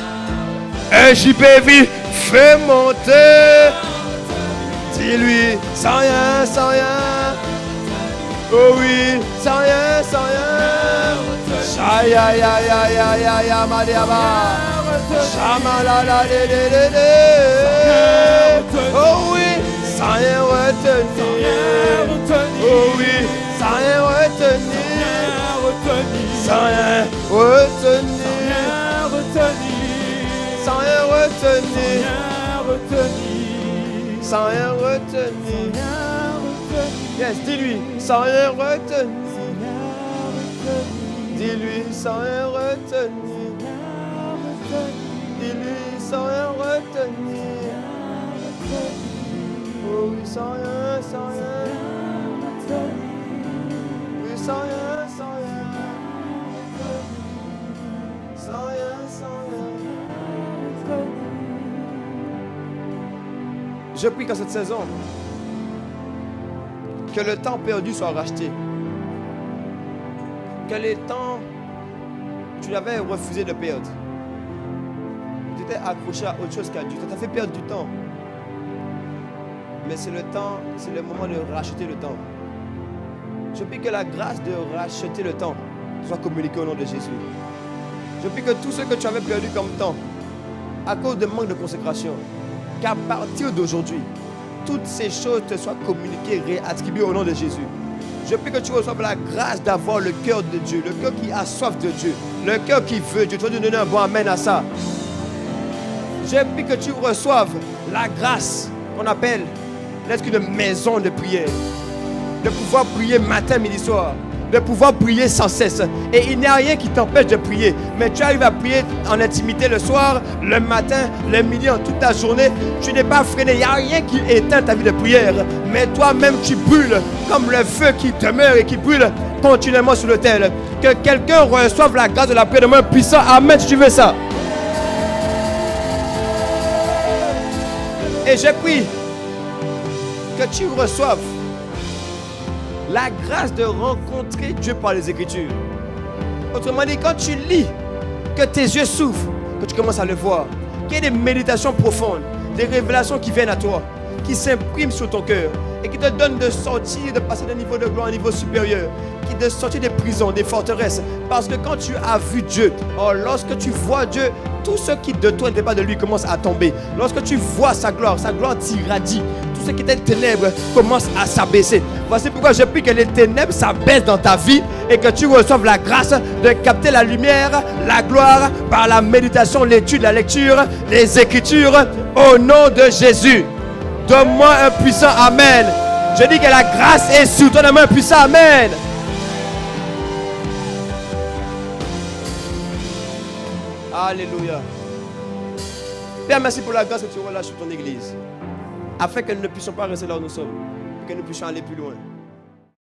Un JPV fait monter. Dis-lui, sans rien. Oh oui, sans rien. Ya Madiaba. Oh oui, sans rien retenir. Oh oui, sans rien retenir. Sans rien retenir. Yes, dis-lui, sans rien retenir. Dis-lui, sans rien retenir. Dis-lui, sans rien retenir. Oh oui, sans rien. Oui, sans rien. Sans rien. Je prie qu'en cette saison, que le temps perdu soit racheté. Que les temps tu avais refusé de perdre. Tu t'étais accroché à autre chose qu'à Dieu. Ça t'a fait perdre du temps. Mais c'est le temps, c'est le moment de racheter le temps. Je prie que la grâce de racheter le temps soit communiquée au nom de Jésus. Je prie que tout ce que tu avais perdu comme temps, à cause de manque de consécration, qu'à partir d'aujourd'hui, toutes ces choses te soient communiquées, réattribuées au nom de Jésus. Je prie que tu reçoives la grâce d'avoir le cœur de Dieu, le cœur qui a soif de Dieu, le cœur qui veut Dieu. Tu vas nous donner un bon amen à ça. Je prie que tu reçoives la grâce qu'on appelle d'être une maison de prière, de pouvoir prier matin, midi, soir, de pouvoir prier sans cesse. Et il n'y a rien qui t'empêche de prier. Mais tu arrives à prier en intimité le soir, le matin, le midi, en toute ta journée. Tu n'es pas freiné. Il n'y a rien qui éteint ta vie de prière. Mais toi-même, tu brûles comme le feu qui demeure et qui brûle continuellement sur l'autel. Que quelqu'un reçoive la grâce de la prière de main puissant. Amen, si tu veux ça. Et je prie que tu reçoives la grâce de rencontrer Dieu par les Écritures. Autrement dit, quand tu lis, que tes yeux s'ouvrent, que tu commences à le voir, qu'il y ait des méditations profondes, des révélations qui viennent à toi, qui s'impriment sur ton cœur et qui te donnent de sortir, de passer d'un niveau de gloire à un niveau supérieur, qui de sortir des prisons, des forteresses. Parce que quand tu as vu Dieu, lorsque tu vois Dieu, tout ce qui de toi n'était pas de lui commence à tomber. Lorsque tu vois sa gloire t'irradie. Tout ce qui était ténèbres commence à s'abaisser. Voici pourquoi je prie que les ténèbres s'abaissent dans ta vie et que tu reçoives la grâce de capter la lumière, la gloire par la méditation, l'étude, la lecture, les Écritures au nom de Jésus. Donne-moi un puissant amen. Je dis que la grâce est sur toi. Donne-moi un puissant amen. Alléluia. Père, merci pour la grâce que tu relâches sur ton église. Afin que nous ne puissions pas rester là où nous sommes. Que nous puissions aller plus loin.